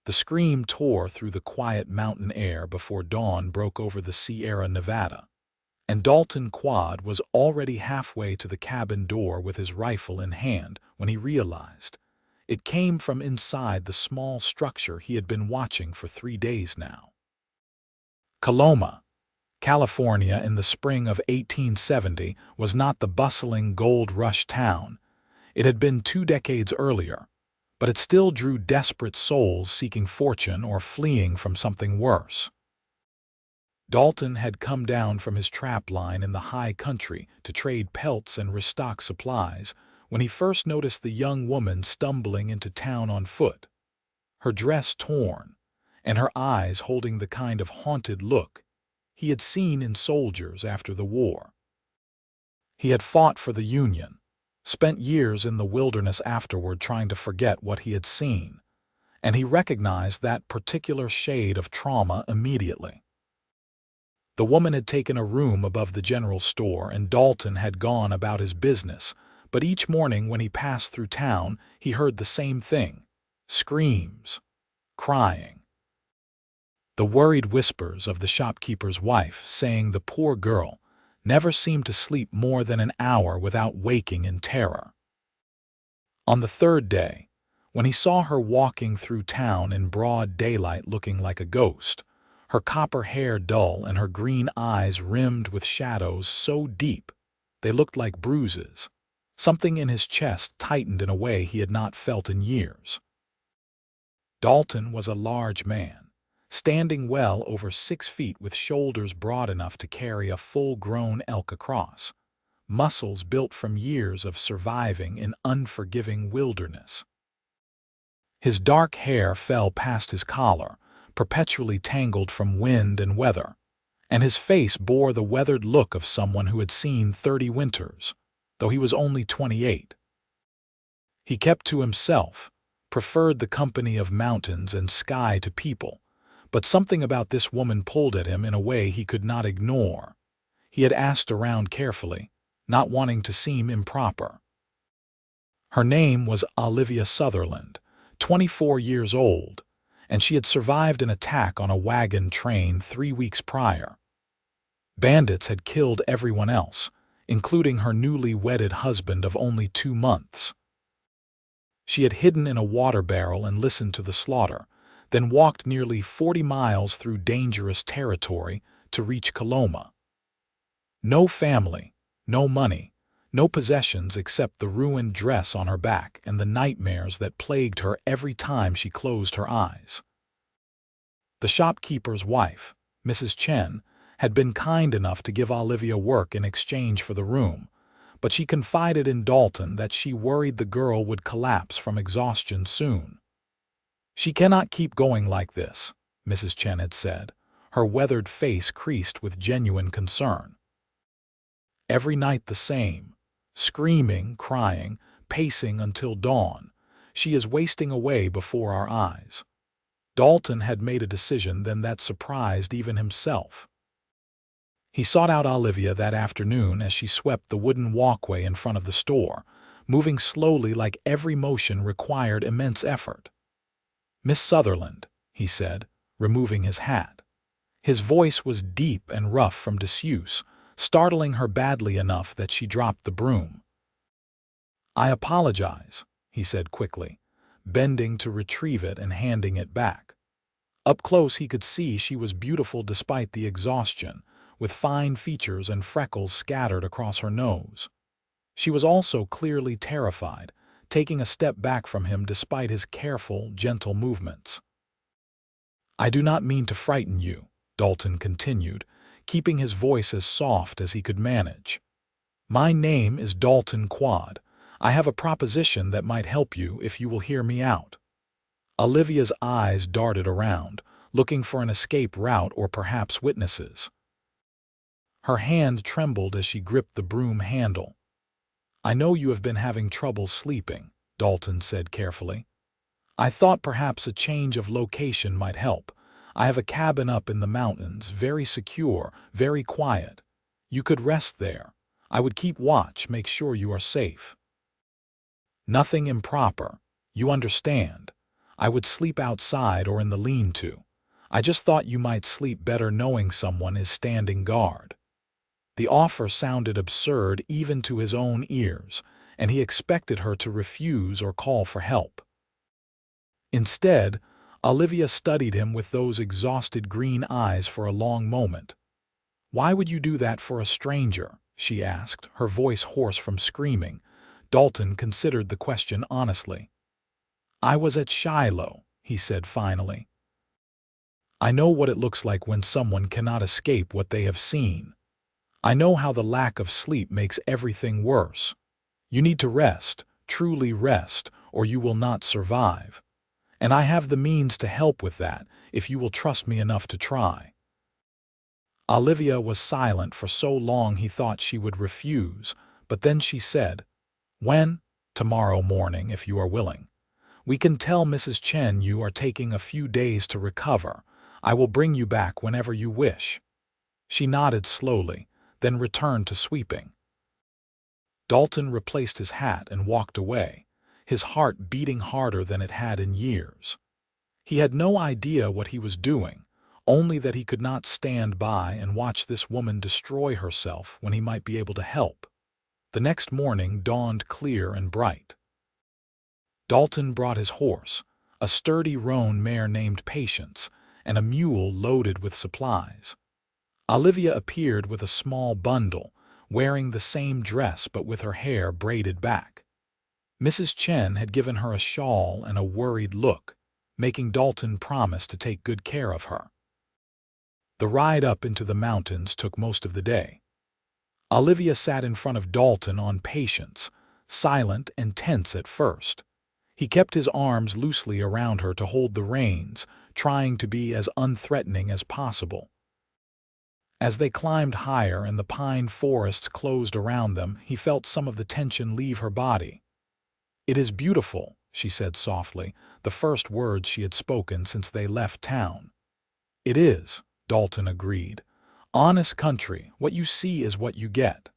The scream tore through the quiet mountain air before dawn broke over the Sierra Nevada, and Dalton Quade was already halfway to the cabin door with his rifle in hand when he realized it came from inside the small structure he had been watching for 3 days now. Coloma, California in the spring of 1870 was not the bustling gold rush town it had been 2 decades earlier, but it still drew desperate souls seeking fortune or fleeing from something worse. Dalton had come down from his trap line in the high country to trade pelts and restock supplies when he first noticed the young woman stumbling into town on foot, her dress torn, and her eyes holding the kind of haunted look he had seen in soldiers after the war. He had fought for the Union, spent years in the wilderness afterward trying to forget what he had seen, and he recognized that particular shade of trauma immediately. The woman had taken a room above the general store, and Dalton had gone about his business, but each morning when he passed through town, he heard the same thing: screams, crying. The worried whispers of the shopkeeper's wife saying the poor girl never seemed to sleep more than an hour without waking in terror. On the 3rd day, when he saw her walking through town in broad daylight looking like a ghost, her copper hair dull and her green eyes rimmed with shadows so deep they looked like bruises, something in his chest tightened in a way he had not felt in years. Dalton was a large man, standing well over 6 feet with shoulders broad enough to carry a full-grown elk across, muscles built from years of surviving in unforgiving wilderness. His dark hair fell past his collar, perpetually tangled from wind and weather, and his face bore the weathered look of someone who had seen 30 winters, though he was only 28. He kept to himself, preferred the company of mountains and sky to people, but something about this woman pulled at him in a way he could not ignore. He had asked around carefully, not wanting to seem improper. Her name was Olivia Sutherland, 24 years old, and she had survived an attack on a wagon train 3 weeks prior. Bandits had killed everyone else, including her newly wedded husband of only 2 months. She had hidden in a water barrel and listened to the slaughter, then walked nearly 40 miles through dangerous territory to reach Coloma. No family, no money, no possessions except the ruined dress on her back and the nightmares that plagued her every time she closed her eyes. The shopkeeper's wife, Mrs. Chen, had been kind enough to give Olivia work in exchange for the room, but she confided in Dalton that she worried the girl would collapse from exhaustion soon. "She cannot keep going like this," Mrs. Chen had said, her weathered face creased with genuine concern. "Every night the same, screaming, crying, pacing until dawn. She is wasting away before our eyes." Dalton had made a decision then that surprised even himself. He sought out Olivia that afternoon as she swept the wooden walkway in front of the store, moving slowly like every motion required immense effort. "Miss Sutherland," he said, removing his hat. His voice was deep and rough from disuse, startling her badly enough that she dropped the broom. "I apologize," he said quickly, bending to retrieve it and handing it back. Up close he could see she was beautiful despite the exhaustion, with fine features and freckles scattered across her nose. She was also clearly terrified, taking a step back from him despite his careful, gentle movements. "I do not mean to frighten you," Dalton continued, keeping his voice as soft as he could manage. "My name is Dalton Quade. I have a proposition that might help you if you will hear me out." Olivia's eyes darted around, looking for an escape route or perhaps witnesses. Her hand trembled as she gripped the broom handle. "I know you have been having trouble sleeping," Dalton said carefully. "I thought perhaps a change of location might help. I have a cabin up in the mountains, very secure, very quiet. You could rest there. I would keep watch, make sure you are safe." "Nothing improper. You understand. I would sleep outside or in the lean-to. I just thought you might sleep better knowing someone is standing guard." The offer sounded absurd even to his own ears, and he expected her to refuse or call for help. Instead, Olivia studied him with those exhausted green eyes for a long moment. "Why would you do that for a stranger?" she asked, her voice hoarse from screaming. Dalton considered the question honestly. "I was at Shiloh," he said finally. "I know what it looks like when someone cannot escape what they have seen. I know how the lack of sleep makes everything worse. You need to rest, truly rest, or you will not survive. And I have the means to help with that, if you will trust me enough to try." Olivia was silent for so long he thought she would refuse, but then she said, "When?" "Tomorrow morning, if you are willing. We can tell Mrs. Chen you are taking a few days to recover. I will bring you back whenever you wish." She nodded slowly, then returned to sweeping. Dalton replaced his hat and walked away, his heart beating harder than it had in years. He had no idea what he was doing, only that he could not stand by and watch this woman destroy herself when he might be able to help. The next morning dawned clear and bright. Dalton brought his horse, a sturdy roan mare named Patience, and a mule loaded with supplies. Olivia appeared with a small bundle, wearing the same dress but with her hair braided back. Mrs. Chen had given her a shawl and a worried look, making Dalton promise to take good care of her. The ride up into the mountains took most of the day. Olivia sat in front of Dalton on Patience, silent and tense at first. He kept his arms loosely around her to hold the reins, trying to be as unthreatening as possible. As they climbed higher and the pine forests closed around them, he felt some of the tension leave her body. "It is beautiful," she said softly, the first words she had spoken since they left town. "It is," Dalton agreed. "Honest country, what you see is what you get.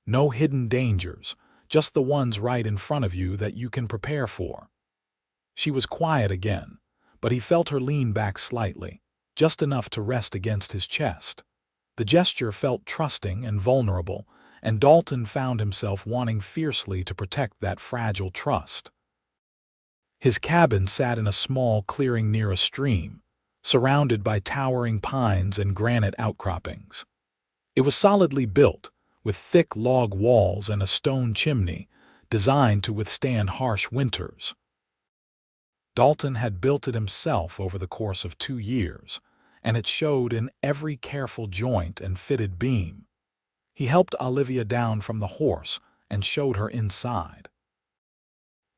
No hidden dangers, just the ones right in front of you that you can prepare for." She was quiet again, but he felt her lean back slightly, just enough to rest against his chest. The gesture felt trusting and vulnerable, and Dalton found himself wanting fiercely to protect that fragile trust. His cabin sat in a small clearing near a stream, surrounded by towering pines and granite outcroppings. It was solidly built, with thick log walls and a stone chimney, designed to withstand harsh winters. Dalton had built it himself over the course of 2 years, and it showed in every careful joint and fitted beam. He helped Olivia down from the horse and showed her inside.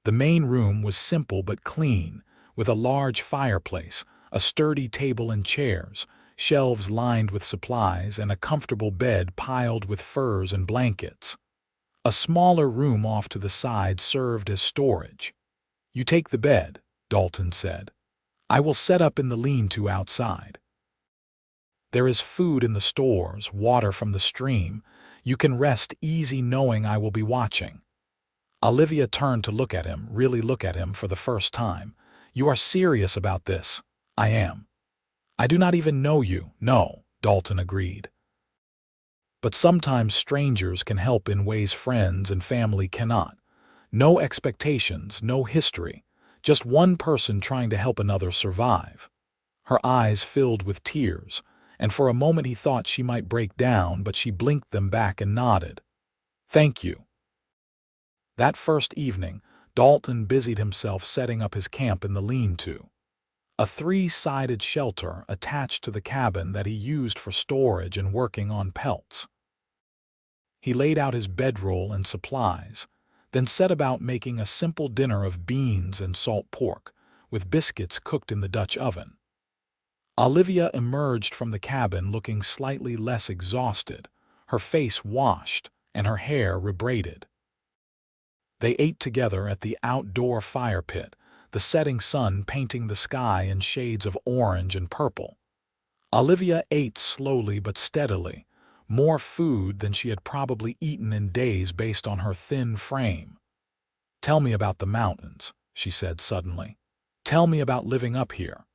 The main room was simple but clean, with a large fireplace, a sturdy table and chairs, shelves lined with supplies, and a comfortable bed piled with furs and blankets. A smaller room off to the side served as storage. "You take the bed," Dalton said. "I will set up in the lean-to outside. There is food in the stores, water from the stream. You can rest easy knowing I will be watching." Olivia turned to look at him, really look at him for the first time. "You are serious about this?" "I am." "I do not even know you." "No," Dalton agreed. "But sometimes strangers can help in ways friends and family cannot. No expectations, no history, just one person trying to help another survive." Her eyes filled with tears, and for a moment he thought she might break down, but she blinked them back and nodded. "Thank you." That first evening, Dalton busied himself setting up his camp in the lean-to, a 3-sided shelter attached to the cabin that he used for storage and working on pelts. He laid out his bedroll and supplies, then set about making a simple dinner of beans and salt pork, with biscuits cooked in the Dutch oven. Olivia emerged from the cabin looking slightly less exhausted, her face washed and her hair rebraided. They ate together at the outdoor fire pit, the setting sun painting the sky in shades of orange and purple. Olivia ate slowly but steadily, more food than she had probably eaten in days based on her thin frame. "Tell me about the mountains," she said suddenly. Tell me about living up here."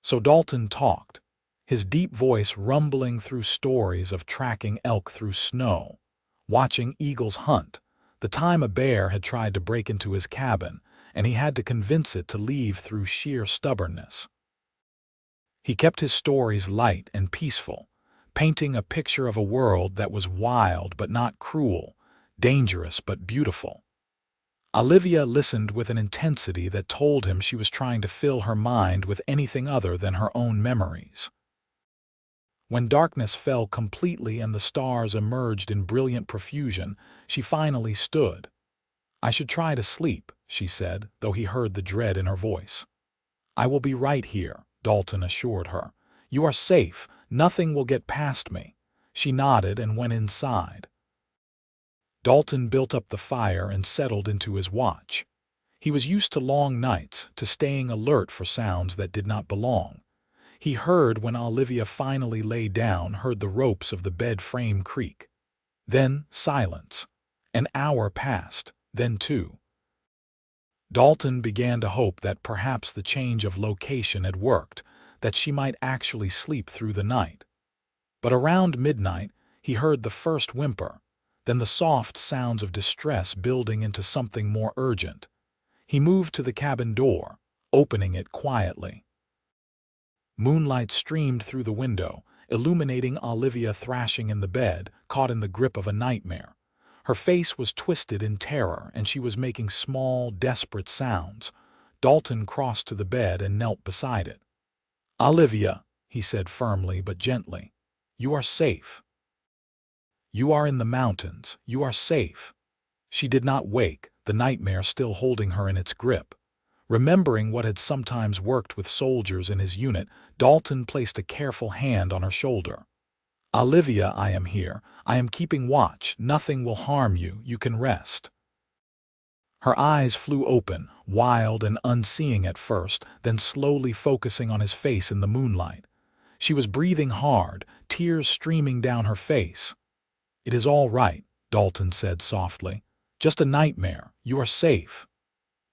So Dalton talked, his deep voice rumbling through stories of tracking elk through snow, watching eagles hunt, the time a bear had tried to break into his cabin, and he had to convince it to leave through sheer stubbornness. He kept his stories light and peaceful, painting a picture of a world that was wild but not cruel, dangerous but beautiful. Olivia listened with an intensity that told him she was trying to fill her mind with anything other than her own memories. When darkness fell completely and the stars emerged in brilliant profusion, she finally stood. "I should try to sleep," she said, though he heard the dread in her voice. "I will be right here," Dalton assured her. "You are safe. Nothing will get past me." She nodded and went inside. Dalton built up the fire and settled into his watch. He was used to long nights, to staying alert for sounds that did not belong. He heard when Olivia finally lay down, heard the ropes of the bed frame creak. Then silence. An hour passed, then two. Dalton began to hope that perhaps the change of location had worked, that she might actually sleep through the night. But around midnight, he heard the first whimper, then the soft sounds of distress building into something more urgent. He moved to the cabin door, opening it quietly. Moonlight streamed through the window, illuminating Olivia thrashing in the bed, caught in the grip of a nightmare. Her face was twisted in terror, and she was making small, desperate sounds. Dalton crossed to the bed and knelt beside it. "Olivia," he said firmly but gently, "you are safe. You are in the mountains. You are safe." She did not wake, the nightmare still holding her in its grip. Remembering what had sometimes worked with soldiers in his unit, Dalton placed a careful hand on her shoulder. "Olivia, I am here. I am keeping watch. Nothing will harm you. You can rest." Her eyes flew open, wild and unseeing at first, then slowly focusing on his face in the moonlight. She was breathing hard, tears streaming down her face. "It is all right," Dalton said softly. "Just a nightmare. You are safe."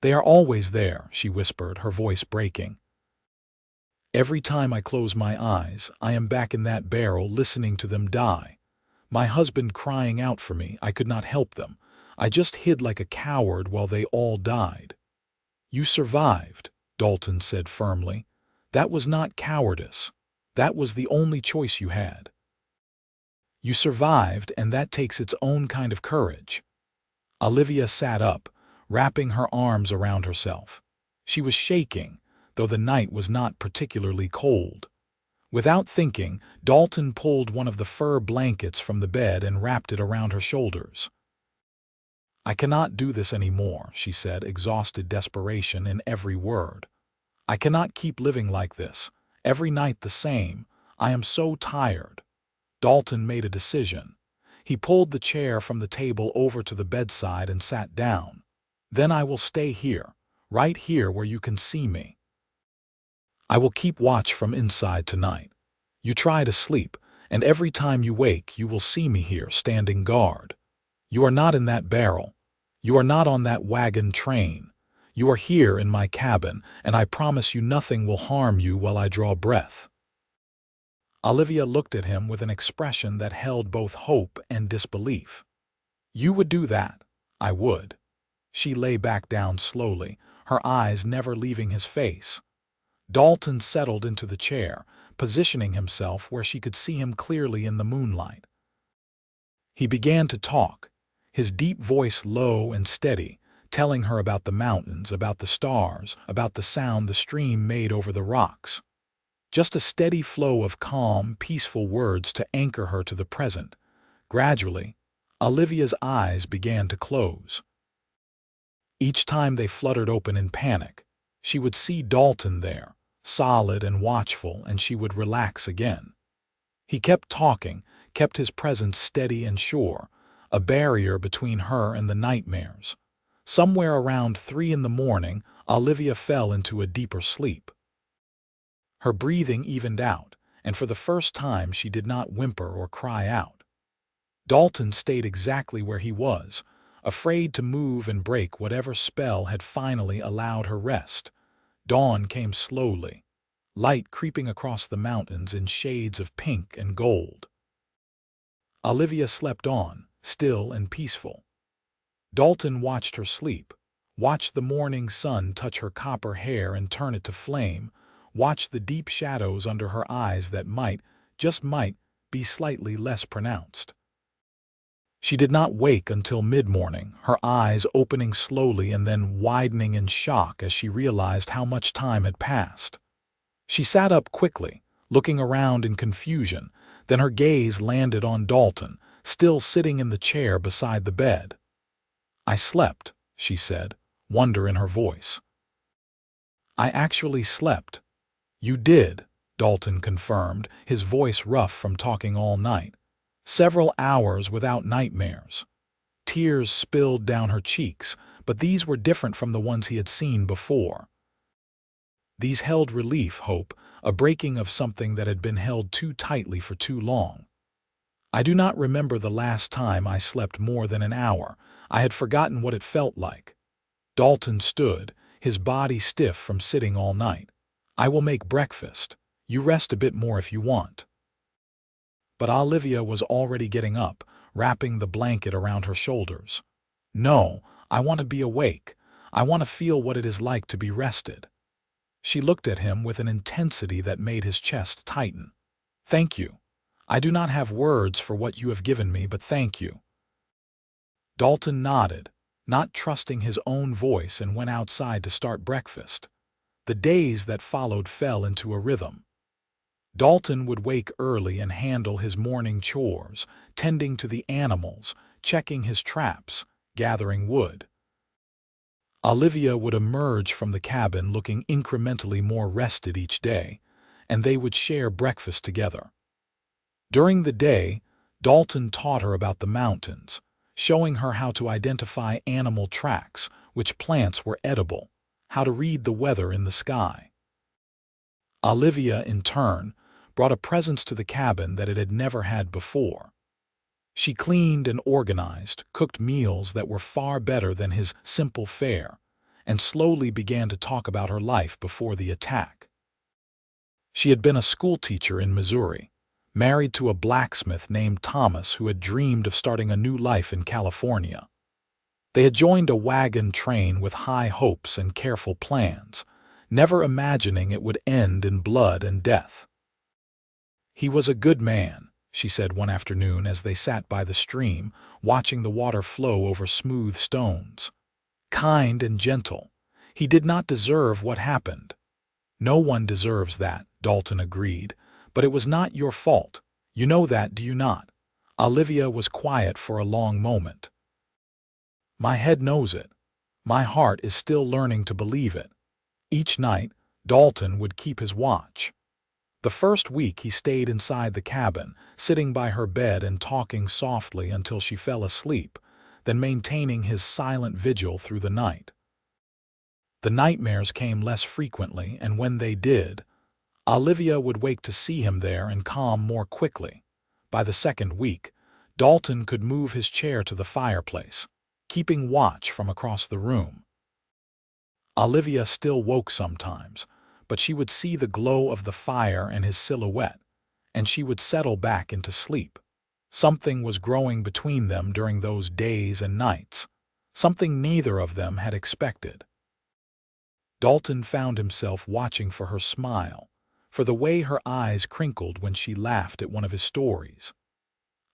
"They are always there," she whispered, her voice breaking. "Every time I close my eyes, I am back in that barrel listening to them die. My husband crying out for me, I could not help them. I just hid like a coward while they all died." "You survived," Dalton said firmly. "That was not cowardice. That was the only choice you had. You survived, and that takes its own kind of courage." Olivia sat up, wrapping her arms around herself. She was shaking, though the night was not particularly cold. Without thinking, Dalton pulled one of the fur blankets from the bed and wrapped it around her shoulders. "I cannot do this anymore," she said, exhausted desperation in every word. "I cannot keep living like this, every night the same. I am so tired." Dalton made a decision. He pulled the chair from the table over to the bedside and sat down. "Then I will stay here, right here where you can see me. I will keep watch from inside tonight. You try to sleep, and every time you wake you will see me here standing guard. You are not in that barrel. You are not on that wagon train. You are here in my cabin, and I promise you nothing will harm you while I draw breath." Olivia looked at him with an expression that held both hope and disbelief. "You would do that?" "I would." She lay back down slowly, her eyes never leaving his face. Dalton settled into the chair, positioning himself where she could see him clearly in the moonlight. He began to talk, his deep voice low and steady, telling her about the mountains, about the stars, about the sound the stream made over the rocks. Just a steady flow of calm, peaceful words to anchor her to the present. Gradually, Olivia's eyes began to close. Each time they fluttered open in panic, she would see Dalton there, solid and watchful, and she would relax again. He kept talking, kept his presence steady and sure, a barrier between her and the nightmares. Somewhere around 3 in the morning, Olivia fell into a deeper sleep. Her breathing evened out, and for the first time she did not whimper or cry out. Dalton stayed exactly where he was, afraid to move and break whatever spell had finally allowed her rest. Dawn came slowly, light creeping across the mountains in shades of pink and gold. Olivia slept on, still and peaceful. Dalton watched her sleep, watched the morning sun touch her copper hair and turn it to flame, watched the deep shadows under her eyes that might, just might, be slightly less pronounced. She did not wake until mid-morning, her eyes opening slowly and then widening in shock as she realized how much time had passed. She sat up quickly, looking around in confusion, then her gaze landed on Dalton, still sitting in the chair beside the bed. "I slept," she said, wonder in her voice. "I actually slept." "You did," Dalton confirmed, his voice rough from talking all night. "Several hours without nightmares." Tears spilled down her cheeks, but these were different from the ones he had seen before. These held relief, hope, a breaking of something that had been held too tightly for too long. "I do not remember the last time I slept more than an hour. I had forgotten what it felt like." Dalton stood, his body stiff from sitting all night. "I will make breakfast. You rest a bit more if you want." But Olivia was already getting up, wrapping the blanket around her shoulders. "No, I want to be awake. I want to feel what it is like to be rested." She looked at him with an intensity that made his chest tighten. "Thank you. I do not have words for what you have given me, but thank you." Dalton nodded, not trusting his own voice, and went outside to start breakfast. The days that followed fell into a rhythm. Dalton would wake early and handle his morning chores, tending to the animals, checking his traps, gathering wood. Olivia would emerge from the cabin looking incrementally more rested each day, and they would share breakfast together. During the day, Dalton taught her about the mountains, showing her how to identify animal tracks, which plants were edible, how to read the weather in the sky. Olivia, in turn, brought a presence to the cabin that it had never had before. She cleaned and organized, cooked meals that were far better than his simple fare, and slowly began to talk about her life before the attack. She had been a schoolteacher in Missouri, married to a blacksmith named Thomas who had dreamed of starting a new life in California. They had joined a wagon train with high hopes and careful plans, never imagining it would end in blood and death. "He was a good man," she said one afternoon as they sat by the stream, watching the water flow over smooth stones. "Kind and gentle. He did not deserve what happened." "No one deserves that," Dalton agreed, "but it was not your fault. You know that, do you not?" Olivia was quiet for a long moment. "My head knows it. My heart is still learning to believe it." Each night, Dalton would keep his watch. The first week he stayed inside the cabin, sitting by her bed and talking softly until she fell asleep, then maintaining his silent vigil through the night. The nightmares came less frequently, and when they did, Olivia would wake to see him there and calm more quickly. By the second week, Dalton could move his chair to the fireplace, keeping watch from across the room. Olivia still woke sometimes, but she would see the glow of the fire and his silhouette, and she would settle back into sleep. Something was growing between them during those days and nights, something neither of them had expected. Dalton found himself watching for her smile, for the way her eyes crinkled when she laughed at one of his stories.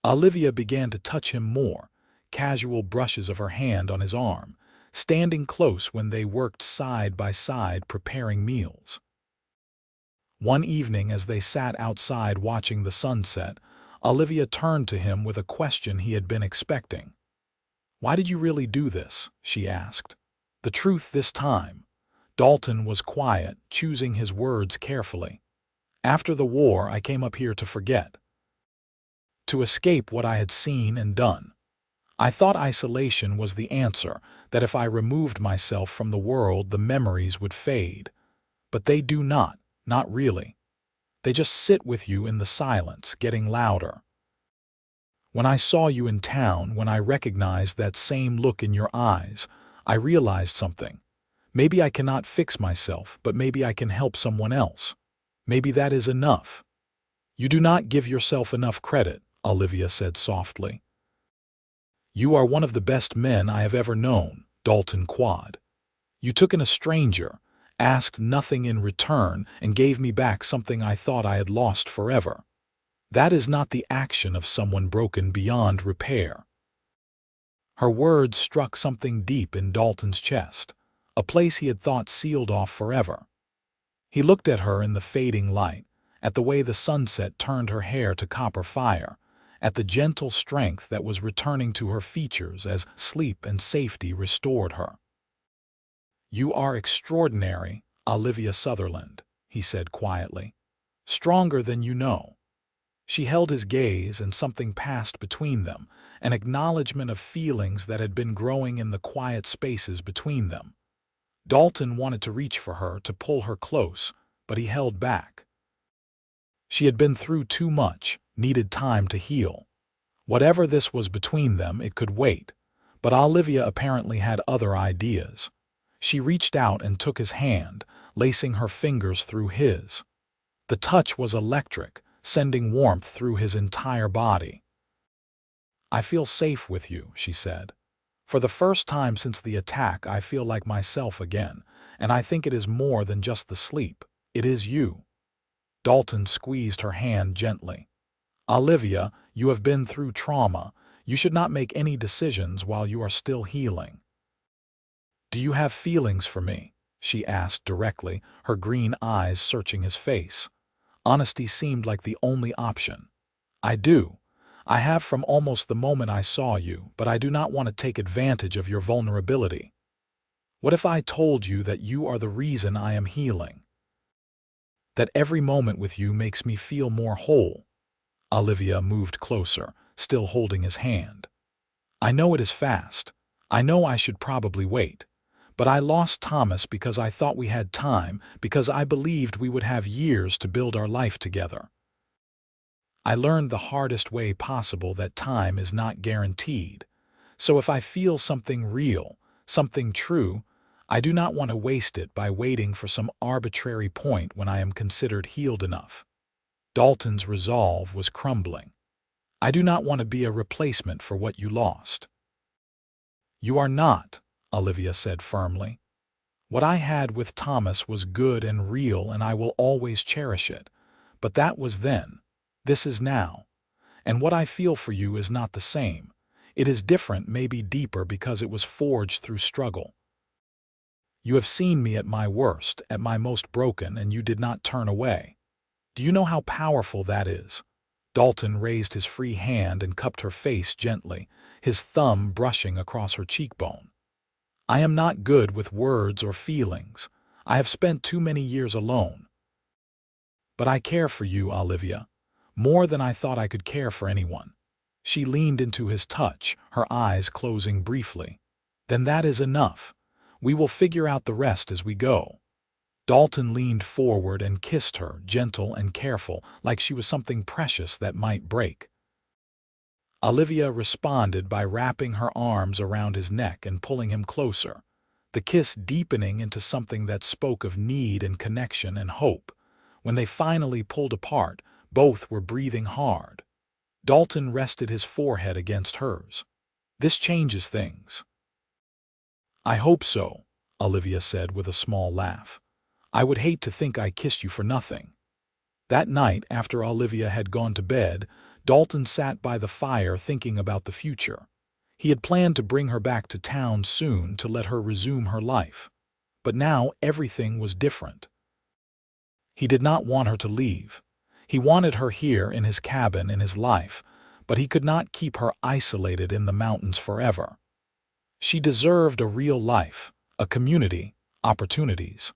Olivia began to touch him more, casual brushes of her hand on his arm, standing close when they worked side by side preparing meals. One evening as they sat outside watching the sunset, Olivia turned to him with a question he had been expecting. "Why did you really do this?" she asked. "The truth this time." Dalton was quiet, choosing his words carefully. "After the war, I came up here to forget. To escape what I had seen and done. I thought isolation was the answer, that if I removed myself from the world, the memories would fade. But they do not really. They just sit with you in the silence, getting louder. When I saw you in town, when I recognized that same look in your eyes, I realized something. Maybe I cannot fix myself, but maybe I can help someone else. Maybe that is enough." "You do not give yourself enough credit," Olivia said softly. "You are one of the best men I have ever known, Dalton Quade. You took in a stranger, asked nothing in return, and gave me back something I thought I had lost forever. That is not the action of someone broken beyond repair." Her words struck something deep in Dalton's chest, a place he had thought sealed off forever. He looked at her in the fading light, at the way the sunset turned her hair to copper fire, at the gentle strength that was returning to her features as sleep and safety restored her. "You are extraordinary, Olivia Sutherland," he said quietly. "Stronger than you know." She held his gaze, and something passed between them, an acknowledgement of feelings that had been growing in the quiet spaces between them. Dalton wanted to reach for her, to pull her close, but he held back. She had been through too much, needed time to heal. Whatever this was between them, it could wait, but Olivia apparently had other ideas. She reached out and took his hand, lacing her fingers through his. The touch was electric, sending warmth through his entire body. "I feel safe with you," she said. "For the first time since the attack, I feel like myself again, and I think it is more than just the sleep. It is you." Dalton squeezed her hand gently. "Olivia, you have been through trauma. You should not make any decisions while you are still healing." "Do you have feelings for me?" she asked directly, her green eyes searching his face. Honesty seemed like the only option. "I do. I have from almost the moment I saw you, but I do not want to take advantage of your vulnerability. What if I told you that you are the reason I am healing? That every moment with you makes me feel more whole?" Olivia moved closer, still holding his hand. "I know it is fast. I know I should probably wait. But I lost Thomas because I thought we had time, because I believed we would have years to build our life together. I learned the hardest way possible that time is not guaranteed. So if I feel something real, something true, I do not want to waste it by waiting for some arbitrary point when I am considered healed enough." Dalton's resolve was crumbling. "I do not want to be a replacement for what you lost." "You are not," Olivia said firmly. "What I had with Thomas was good and real, and I will always cherish it. But that was then. This is now. And what I feel for you is not the same. It is different, maybe deeper, because it was forged through struggle. You have seen me at my worst, at my most broken, and you did not turn away. Do you know how powerful that is?" Dalton raised his free hand and cupped her face gently, his thumb brushing across her cheekbone. "I am not good with words or feelings. I have spent too many years alone. But I care for you, Olivia, more than I thought I could care for anyone." She leaned into his touch, her eyes closing briefly. "Then that is enough. We will figure out the rest as we go." Dalton leaned forward and kissed her, gentle and careful, like she was something precious that might break. Olivia responded by wrapping her arms around his neck and pulling him closer, the kiss deepening into something that spoke of need and connection and hope. When they finally pulled apart, both were breathing hard. Dalton rested his forehead against hers. "This changes things." "I hope so," Olivia said with a small laugh. "I would hate to think I kissed you for nothing." That night, after Olivia had gone to bed, Dalton sat by the fire thinking about the future. He had planned to bring her back to town soon to let her resume her life. But now everything was different. He did not want her to leave. He wanted her here in his cabin, in his life, but he could not keep her isolated in the mountains forever. She deserved a real life, a community, opportunities.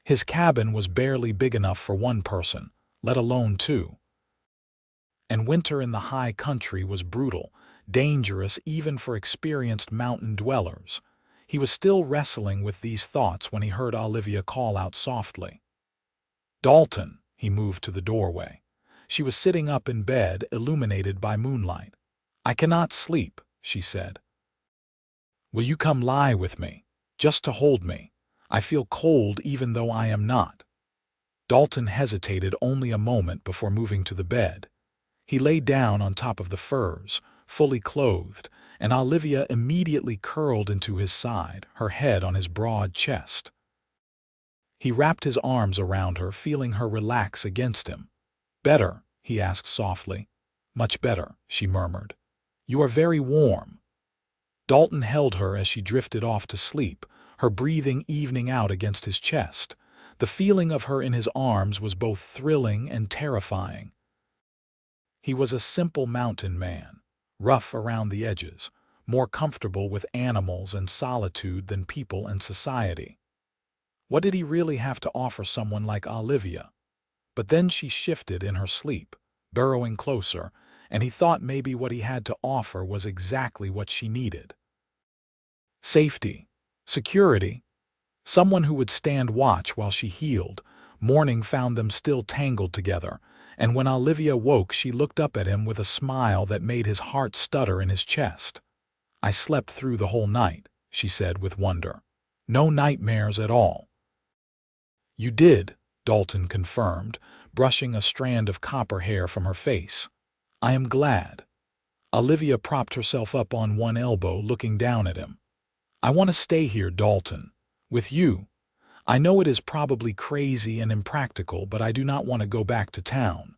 His cabin was barely big enough for one person, let alone two. And winter in the high country was brutal, dangerous even for experienced mountain dwellers. He was still wrestling with these thoughts when he heard Olivia call out softly. "Dalton!" He moved to the doorway. She was sitting up in bed, illuminated by moonlight. "I cannot sleep," she said. "Will you come lie with me, just to hold me? I feel cold even though I am not." Dalton hesitated only a moment before moving to the bed. He lay down on top of the furs, fully clothed, and Olivia immediately curled into his side, her head on his broad chest. He wrapped his arms around her, feeling her relax against him. "Better?" he asked softly. "Much better," she murmured. "You are very warm." Dalton held her as she drifted off to sleep, her breathing evening out against his chest. The feeling of her in his arms was both thrilling and terrifying. He was a simple mountain man, rough around the edges, more comfortable with animals and solitude than people and society. What did he really have to offer someone like Olivia? But then she shifted in her sleep, burrowing closer, and he thought maybe what he had to offer was exactly what she needed. Safety, security, someone who would stand watch while she healed. Morning found them still tangled together, and when Olivia woke she looked up at him with a smile that made his heart stutter in his chest. "I slept through the whole night," she said with wonder. "No nightmares at all." "You did," Dalton confirmed, brushing a strand of copper hair from her face. "I am glad." Olivia propped herself up on one elbow, looking down at him. "I want to stay here, Dalton, with you. I know it is probably crazy and impractical, but I do not want to go back to town.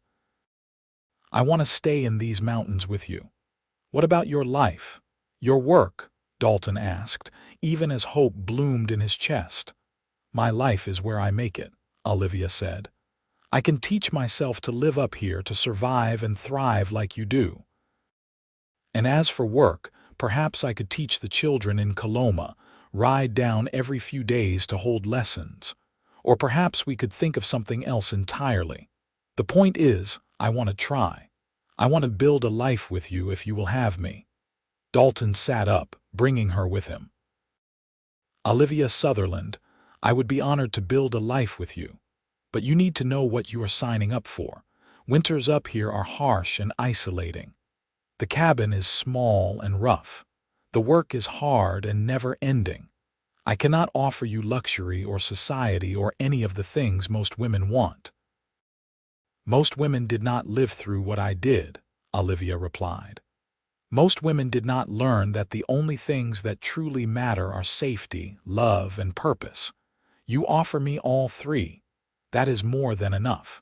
I want to stay in these mountains with you." "What about your life, your work?" Dalton asked, even as hope bloomed in his chest. "My life is where I make it," Olivia said. "I can teach myself to live up here, to survive and thrive like you do. And as for work, perhaps I could teach the children in Coloma, ride down every few days to hold lessons. Or perhaps we could think of something else entirely. The point is, I want to try. I want to build a life with you if you will have me." Dalton sat up, bringing her with him. "Olivia Sutherland, I would be honored to build a life with you. But you need to know what you are signing up for. Winters up here are harsh and isolating. The cabin is small and rough. The work is hard and never-ending. I cannot offer you luxury or society or any of the things most women want." "Most women did not live through what I did," Olivia replied. "Most women did not learn that the only things that truly matter are safety, love, and purpose. You offer me all three. That is more than enough."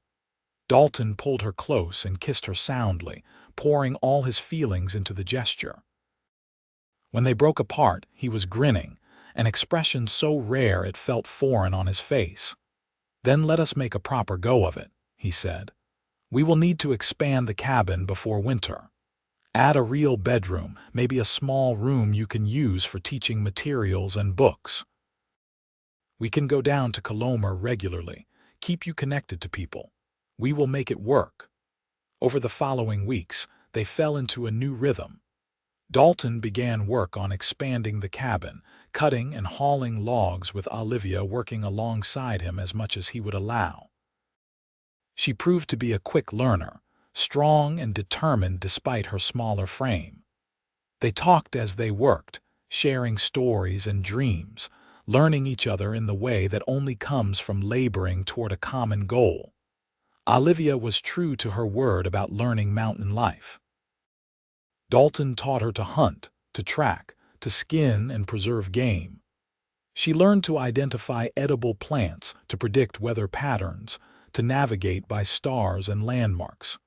Dalton pulled her close and kissed her soundly, pouring all his feelings into the gesture. When they broke apart, he was grinning, an expression so rare it felt foreign on his face. "Then let us make a proper go of it," he said. "We will need to expand the cabin before winter. Add a real bedroom, maybe a small room you can use for teaching materials and books. We can go down to Coloma regularly, keep you connected to people. We will make it work." Over the following weeks, they fell into a new rhythm. Dalton began work on expanding the cabin, cutting and hauling logs with Olivia working alongside him as much as he would allow. She proved to be a quick learner, strong and determined despite her smaller frame. They talked as they worked, sharing stories and dreams, learning each other in the way that only comes from laboring toward a common goal. Olivia was true to her word about learning mountain life. Dalton taught her to hunt, to track, to skin and preserve game. She learned to identify edible plants, to predict weather patterns, to navigate by stars and landmarks.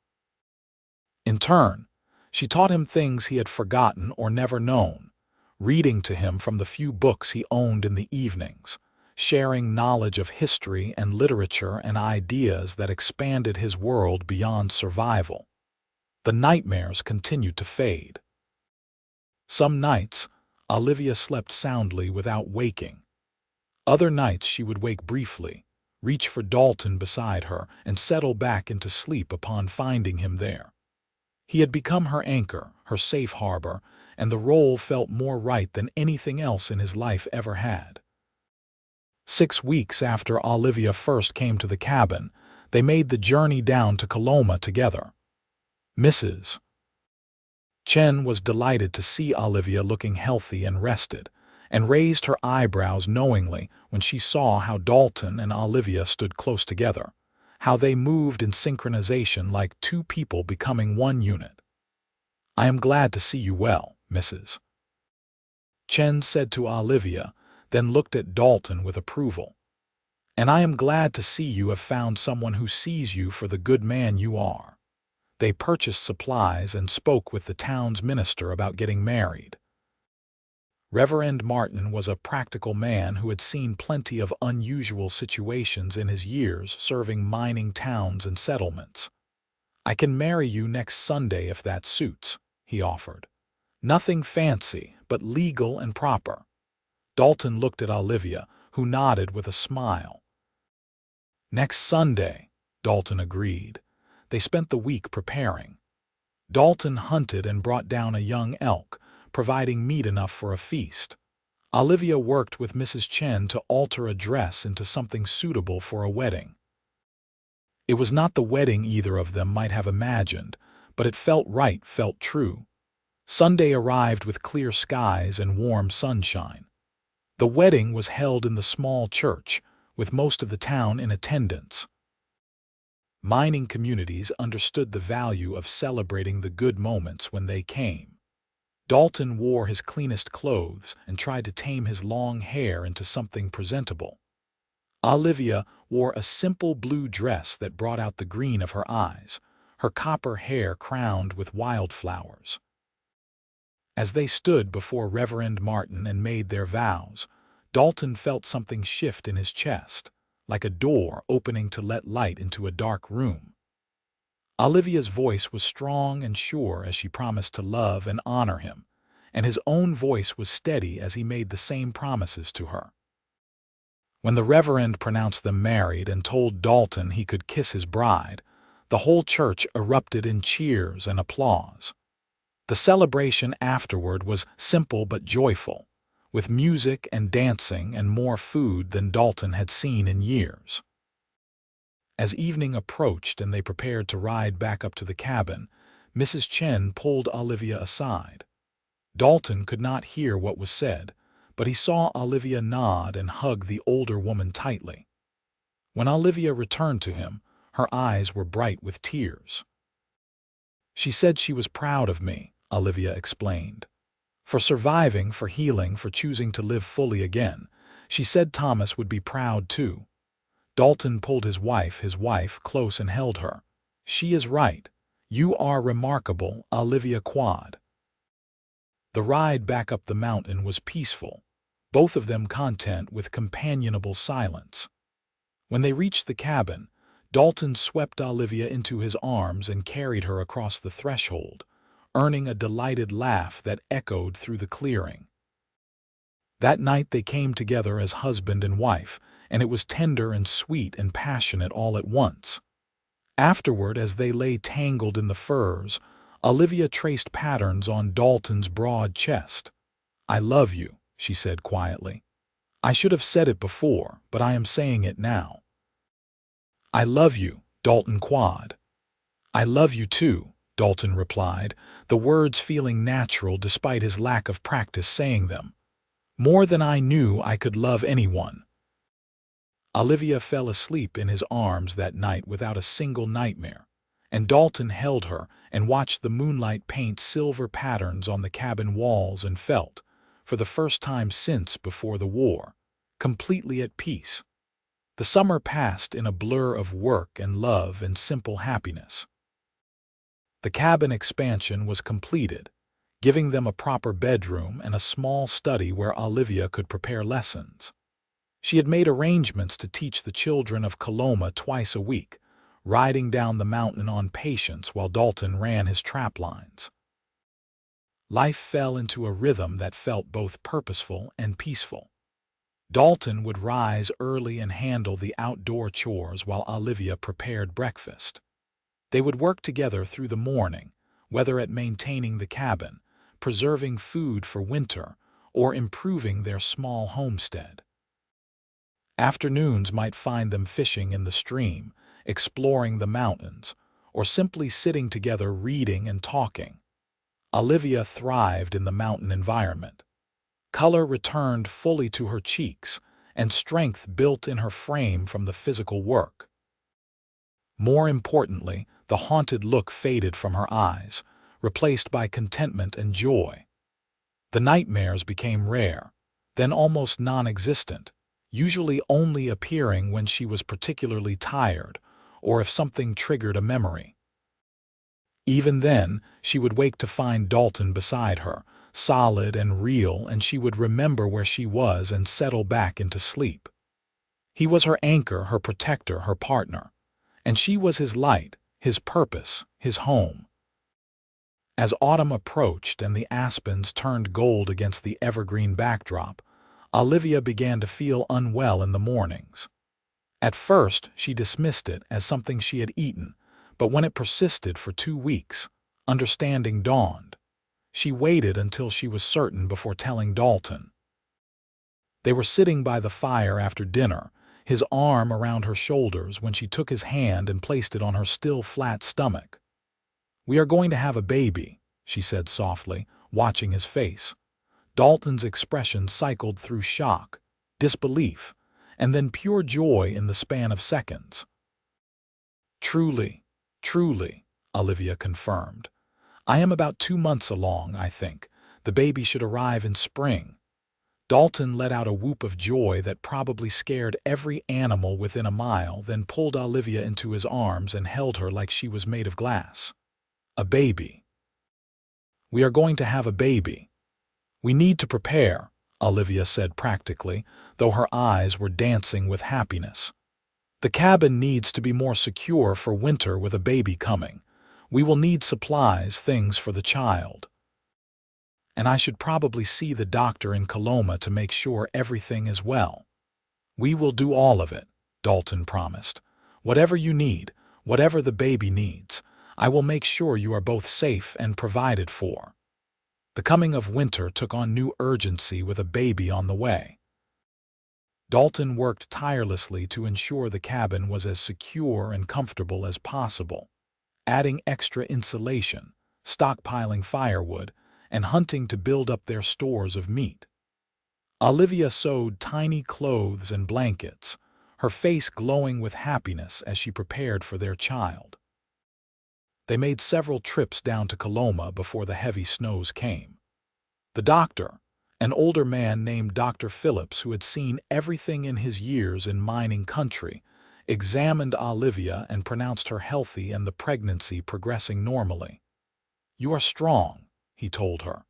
In turn, she taught him things he had forgotten or never known, reading to him from the few books he owned in the evenings, sharing knowledge of history and literature and ideas that expanded his world beyond survival. The nightmares continued to fade. Some nights, Olivia slept soundly without waking. Other nights she would wake briefly, reach for Dalton beside her, and settle back into sleep upon finding him there. He had become her anchor, her safe harbor, and the role felt more right than anything else in his life ever had. 6 weeks after Olivia first came to the cabin, they made the journey down to Coloma together. Mrs. Chen was delighted to see Olivia looking healthy and rested, and raised her eyebrows knowingly when she saw how Dalton and Olivia stood close together, how they moved in synchronization like two people becoming one unit. "I am glad to see you well, Mrs. Chen," said to Olivia, then looked at Dalton with approval. "And I am glad to see you have found someone who sees you for the good man you are." They purchased supplies and spoke with the town's minister about getting married. Reverend Martin was a practical man who had seen plenty of unusual situations in his years serving mining towns and settlements. "I can marry you next Sunday if that suits," he offered. "Nothing fancy, but legal and proper." Dalton looked at Olivia, who nodded with a smile. "Next Sunday," Dalton agreed. They spent the week preparing. Dalton hunted and brought down a young elk, providing meat enough for a feast. Olivia worked with Mrs. Chen to alter a dress into something suitable for a wedding. It was not the wedding either of them might have imagined, but it felt right, felt true. Sunday arrived with clear skies and warm sunshine. The wedding was held in the small church, with most of the town in attendance. Mining communities understood the value of celebrating the good moments when they came. Dalton wore his cleanest clothes and tried to tame his long hair into something presentable. Olivia wore a simple blue dress that brought out the green of her eyes, her copper hair crowned with wildflowers. As they stood before Reverend Martin and made their vows, Dalton felt something shift in his chest, like a door opening to let light into a dark room. Olivia's voice was strong and sure as she promised to love and honor him, and his own voice was steady as he made the same promises to her. When the Reverend pronounced them married and told Dalton he could kiss his bride, the whole church erupted in cheers and applause. The celebration afterward was simple but joyful, with music and dancing and more food than Dalton had seen in years. As evening approached and they prepared to ride back up to the cabin, Mrs. Chen pulled Olivia aside. Dalton could not hear what was said, but he saw Olivia nod and hug the older woman tightly. When Olivia returned to him, her eyes were bright with tears. "She said she was proud of me," Olivia explained. "For surviving, for healing, for choosing to live fully again. She said Thomas would be proud too." Dalton pulled his wife, close and held her. "She is right. You are remarkable, Olivia Quade." The ride back up the mountain was peaceful, both of them content with companionable silence. When they reached the cabin, Dalton swept Olivia into his arms and carried her across the threshold, earning a delighted laugh that echoed through the clearing. That night they came together as husband and wife, and it was tender and sweet and passionate all at once. Afterward, as they lay tangled in the furs, Olivia traced patterns on Dalton's broad chest. "I love you," she said quietly. "I should have said it before, but I am saying it now." "I love you, Dalton Quade." "I love you too," Dalton replied, the words feeling natural despite his lack of practice saying them. "More than I knew I could love anyone." Olivia fell asleep in his arms that night without a single nightmare, and Dalton held her and watched the moonlight paint silver patterns on the cabin walls and felt, for the first time since before the war, completely at peace. The summer passed in a blur of work and love and simple happiness. The cabin expansion was completed, giving them a proper bedroom and a small study where Olivia could prepare lessons. She had made arrangements to teach the children of Coloma twice a week, riding down the mountain on Patience while Dalton ran his trap lines. Life fell into a rhythm that felt both purposeful and peaceful. Dalton would rise early and handle the outdoor chores while Olivia prepared breakfast. They would work together through the morning, whether at maintaining the cabin, preserving food for winter, or improving their small homestead. Afternoons might find them fishing in the stream, exploring the mountains, or simply sitting together reading and talking. Olivia thrived in the mountain environment. Color returned fully to her cheeks, and strength built in her frame from the physical work. More importantly, the haunted look faded from her eyes, replaced by contentment and joy. The nightmares became rare, then almost non-existent, usually only appearing when she was particularly tired or if something triggered a memory. Even then, she would wake to find Dalton beside her, solid and real, and she would remember where she was and settle back into sleep. He was her anchor, her protector, her partner, and she was his light, his purpose, his home. As autumn approached and the aspens turned gold against the evergreen backdrop, Olivia began to feel unwell in the mornings. At first, she dismissed it as something she had eaten, but when it persisted for 2 weeks, understanding dawned. She waited until she was certain before telling Dalton. They were sitting by the fire after dinner, his arm around her shoulders, when she took his hand and placed it on her still flat stomach. "We are going to have a baby," she said softly, watching his face. Dalton's expression cycled through shock, disbelief, and then pure joy in the span of seconds. "Truly, truly," Olivia confirmed. "I am about 2 months along, I think. The baby should arrive in spring." Dalton let out a whoop of joy that probably scared every animal within a mile, then pulled Olivia into his arms and held her like she was made of glass. "A baby. We are going to have a baby. We need to prepare," Olivia said practically, though her eyes were dancing with happiness. "The cabin needs to be more secure for winter with a baby coming. We will need supplies, things for the child. And I should probably see the doctor in Coloma to make sure everything is well." "We will do all of it," Dalton promised. "Whatever you need, whatever the baby needs, I will make sure you are both safe and provided for." The coming of winter took on new urgency with a baby on the way. Dalton worked tirelessly to ensure the cabin was as secure and comfortable as possible, adding extra insulation, stockpiling firewood, and hunting to build up their stores of meat. Olivia sewed tiny clothes and blankets, her face glowing with happiness as she prepared for their child. They made several trips down to Coloma before the heavy snows came. The doctor, an older man named Dr. Phillips who had seen everything in his years in mining country, examined Olivia and pronounced her healthy and the pregnancy progressing normally. "You are strong," he told her.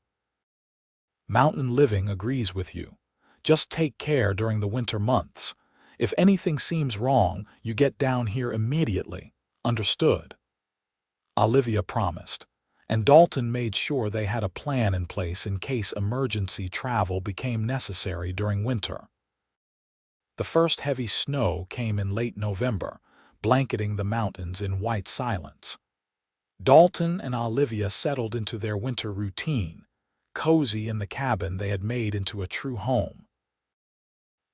"Mountain living agrees with you. Just take care during the winter months. If anything seems wrong, you get down here immediately. Understood?" Olivia promised, and Dalton made sure they had a plan in place in case emergency travel became necessary during winter. The first heavy snow came in late November, blanketing the mountains in white silence. Dalton and Olivia settled into their winter routine, cozy in the cabin they had made into a true home.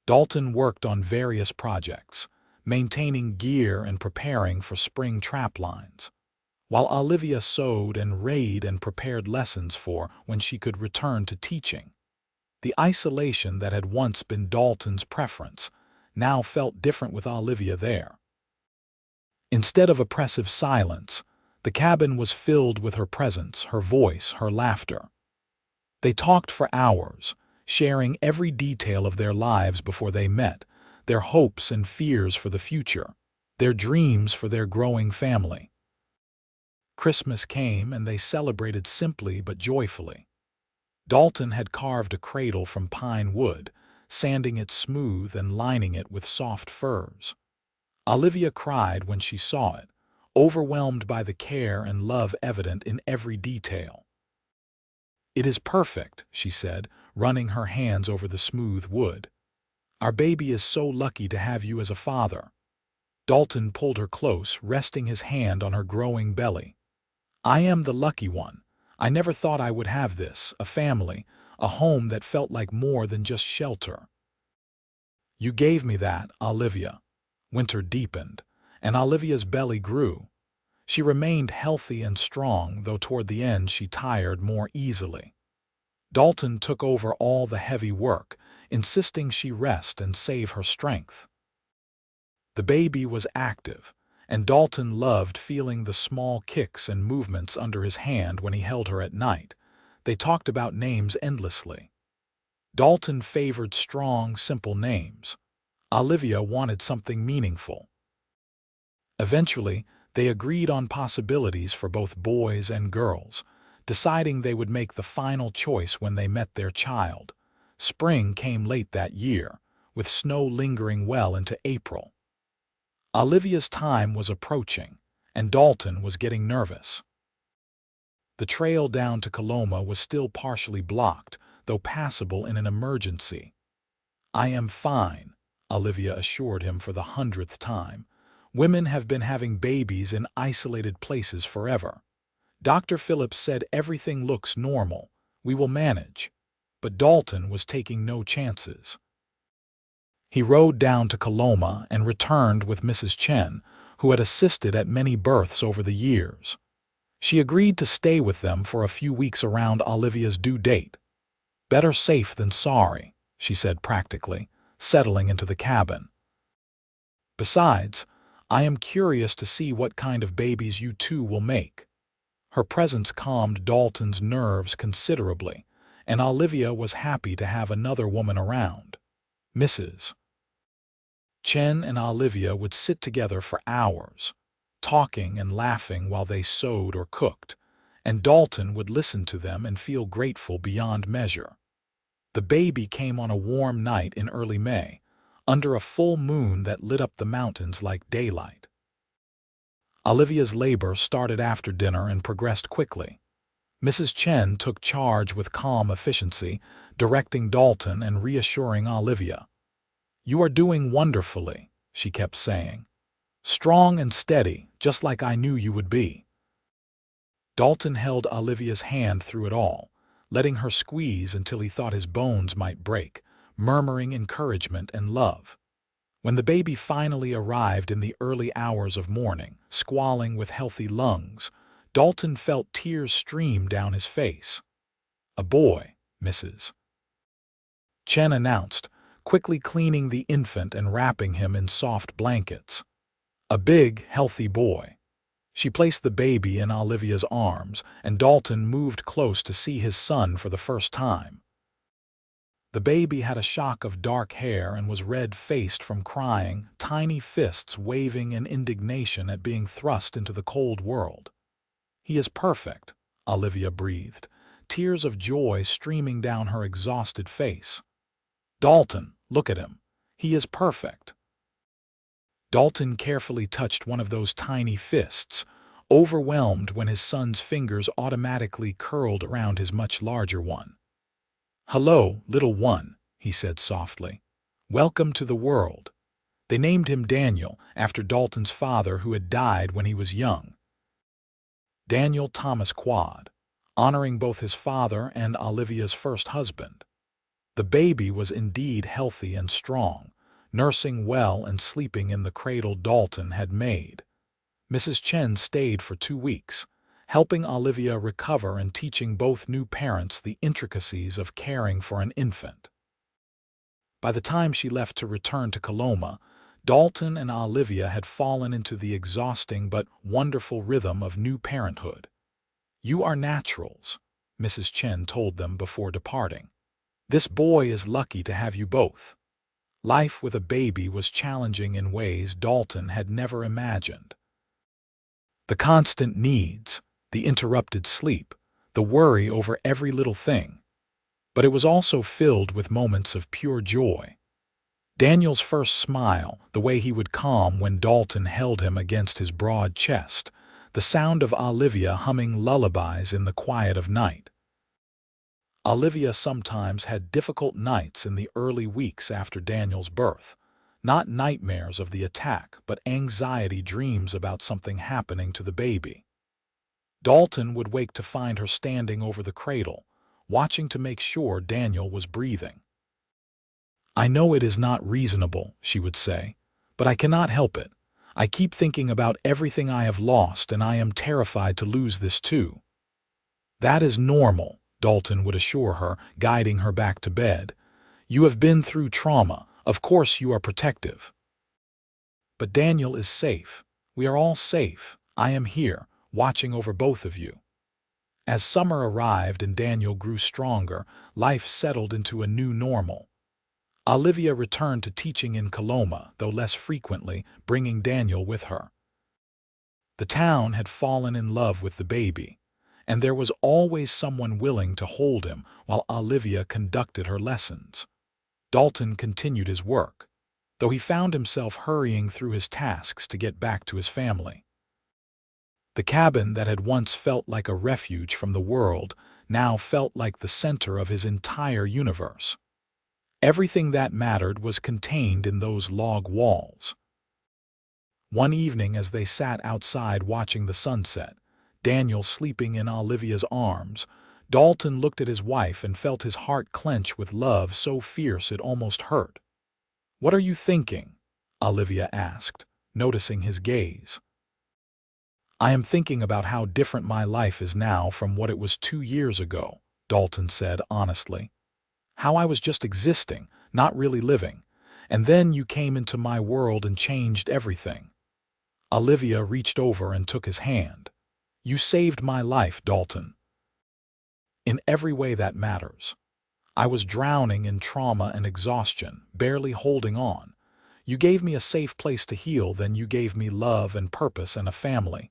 Dalton worked on various projects, maintaining gear and preparing for spring trap lines, while Olivia sewed and read and prepared lessons for when she could return to teaching. The isolation that had once been Dalton's preference now felt different with Olivia there. Instead of oppressive silence, the cabin was filled with her presence, her voice, her laughter. They talked for hours, sharing every detail of their lives before they met, their hopes and fears for the future, their dreams for their growing family. Christmas came and they celebrated simply but joyfully. Dalton had carved a cradle from pine wood, sanding it smooth and lining it with soft furs. Olivia cried when she saw it, overwhelmed by the care and love evident in every detail. "It is perfect," she said, running her hands over the smooth wood. "Our baby is so lucky to have you as a father." Dalton pulled her close, resting his hand on her growing belly. "I am the lucky one. I never thought I would have this, a family, a home that felt like more than just shelter." "You gave me that, Olivia." Winter deepened, and Olivia's belly grew. She remained healthy and strong, though toward the end she tired more easily. Dalton took over all the heavy work, insisting she rest and save her strength. The baby was active, and Dalton loved feeling the small kicks and movements under his hand when he held her at night. They talked about names endlessly. Dalton favored strong, simple names. Olivia wanted something meaningful. Eventually, they agreed on possibilities for both boys and girls, deciding they would make the final choice when they met their child. Spring came late that year, with snow lingering well into April. Olivia's time was approaching, and Dalton was getting nervous. The trail down to Coloma was still partially blocked, though passable in an emergency. "I am fine," Olivia assured him for the 100th time. "Women have been having babies in isolated places forever. Dr. Phillips said everything looks normal. We will manage." But Dalton was taking no chances. He rode down to Coloma and returned with Mrs. Chen, who had assisted at many births over the years. She agreed to stay with them for a few weeks around Olivia's due date. "Better safe than sorry," she said practically, settling into the cabin. "Besides, I am curious to see what kind of babies you two will make." Her presence calmed Dalton's nerves considerably, and Olivia was happy to have another woman around. Mrs. Chen and Olivia would sit together for hours, talking and laughing while they sewed or cooked, and Dalton would listen to them and feel grateful beyond measure. The baby came on a warm night in early May, under a full moon that lit up the mountains like daylight. Olivia's labor started after dinner and progressed quickly. Mrs. Chen took charge with calm efficiency, directing Dalton and reassuring Olivia. "You are doing wonderfully," she kept saying. "Strong and steady, just like I knew you would be." Dalton held Olivia's hand through it all, letting her squeeze until he thought his bones might break, murmuring encouragement and love. When the baby finally arrived in the early hours of morning, squalling with healthy lungs, Dalton felt tears stream down his face. "A boy," Mrs. Chen announced, quickly cleaning the infant and wrapping him in soft blankets. "A big, healthy boy." She placed the baby in Olivia's arms, and Dalton moved close to see his son for the first time. The baby had a shock of dark hair and was red-faced from crying, tiny fists waving in indignation at being thrust into the cold world. "He is perfect," Olivia breathed, tears of joy streaming down her exhausted face. "Dalton, look at him. He is perfect." Dalton carefully touched one of those tiny fists, overwhelmed when his son's fingers automatically curled around his much larger one. "Hello, little one," he said softly. "Welcome to the world." They named him Daniel, after Dalton's father who had died when he was young. Daniel Thomas Quade, honoring both his father and Olivia's first husband. The baby was indeed healthy and strong, nursing well and sleeping in the cradle Dalton had made. Mrs. Chen stayed for 2 weeks, helping Olivia recover and teaching both new parents the intricacies of caring for an infant. By the time she left to return to Coloma, Dalton and Olivia had fallen into the exhausting but wonderful rhythm of new parenthood. "You are naturals," Mrs. Chen told them before departing. "This boy is lucky to have you both." Life with a baby was challenging in ways Dalton had never imagined. The constant needs, the interrupted sleep, the worry over every little thing. But it was also filled with moments of pure joy. Daniel's first smile, the way he would calm when Dalton held him against his broad chest, the sound of Olivia humming lullabies in the quiet of night. Olivia sometimes had difficult nights in the early weeks after Daniel's birth. Not nightmares of the attack, but anxiety dreams about something happening to the baby. Dalton would wake to find her standing over the cradle, watching to make sure Daniel was breathing. "I know it is not reasonable," she would say, "but I cannot help it. I keep thinking about everything I have lost, and I am terrified to lose this too." "That is normal," Dalton would assure her, guiding her back to bed. "You have been through trauma. Of course you are protective. But Daniel is safe. We are all safe. I am here, watching over both of you." As summer arrived and Daniel grew stronger, life settled into a new normal. Olivia returned to teaching in Coloma, though less frequently, bringing Daniel with her. The town had fallen in love with the baby, and there was always someone willing to hold him while Olivia conducted her lessons. Dalton continued his work, though he found himself hurrying through his tasks to get back to his family. The cabin that had once felt like a refuge from the world now felt like the center of his entire universe. Everything that mattered was contained in those log walls. One evening, as they sat outside watching the sunset, Daniel sleeping in Olivia's arms, Dalton looked at his wife and felt his heart clench with love so fierce it almost hurt. "What are you thinking?" Olivia asked, noticing his gaze. "I am thinking about how different my life is now from what it was 2 years ago," Dalton said honestly. "How I was just existing, not really living. And then you came into my world and changed everything." Olivia reached over and took his hand. "You saved my life, Dalton. In every way that matters. I was drowning in trauma and exhaustion, barely holding on. You gave me a safe place to heal, then you gave me love and purpose and a family.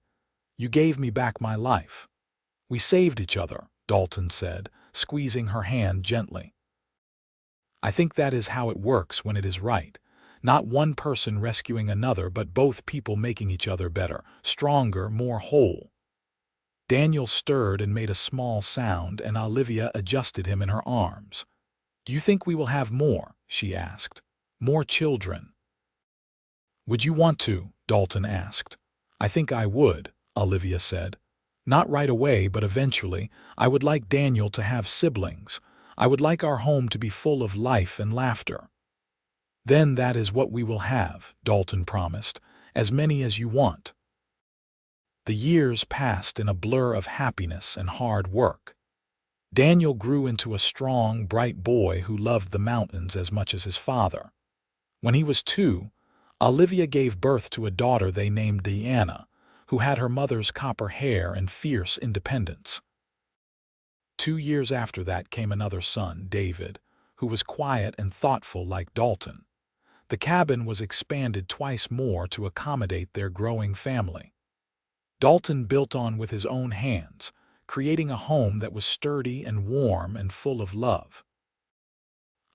You gave me back my life." "We saved each other," Dalton said, squeezing her hand gently. "I think that is how it works when it is right. Not one person rescuing another, but both people making each other better, stronger, more whole." Daniel stirred and made a small sound, and Olivia adjusted him in her arms. "Do you think we will have more?" she asked. "More children?" "Would you want to?" Dalton asked. "I think I would," Olivia said. "Not right away, but eventually. I would like Daniel to have siblings. I would like our home to be full of life and laughter." "Then that is what we will have," Dalton promised. "As many as you want." The years passed in a blur of happiness and hard work. Daniel grew into a strong, bright boy who loved the mountains as much as his father. When he was 2, Olivia gave birth to a daughter they named Deanna, who had her mother's copper hair and fierce independence. 2 years after that came another son, David, who was quiet and thoughtful like Dalton. The cabin was expanded twice more to accommodate their growing family. Dalton built on with his own hands, creating a home that was sturdy and warm and full of love.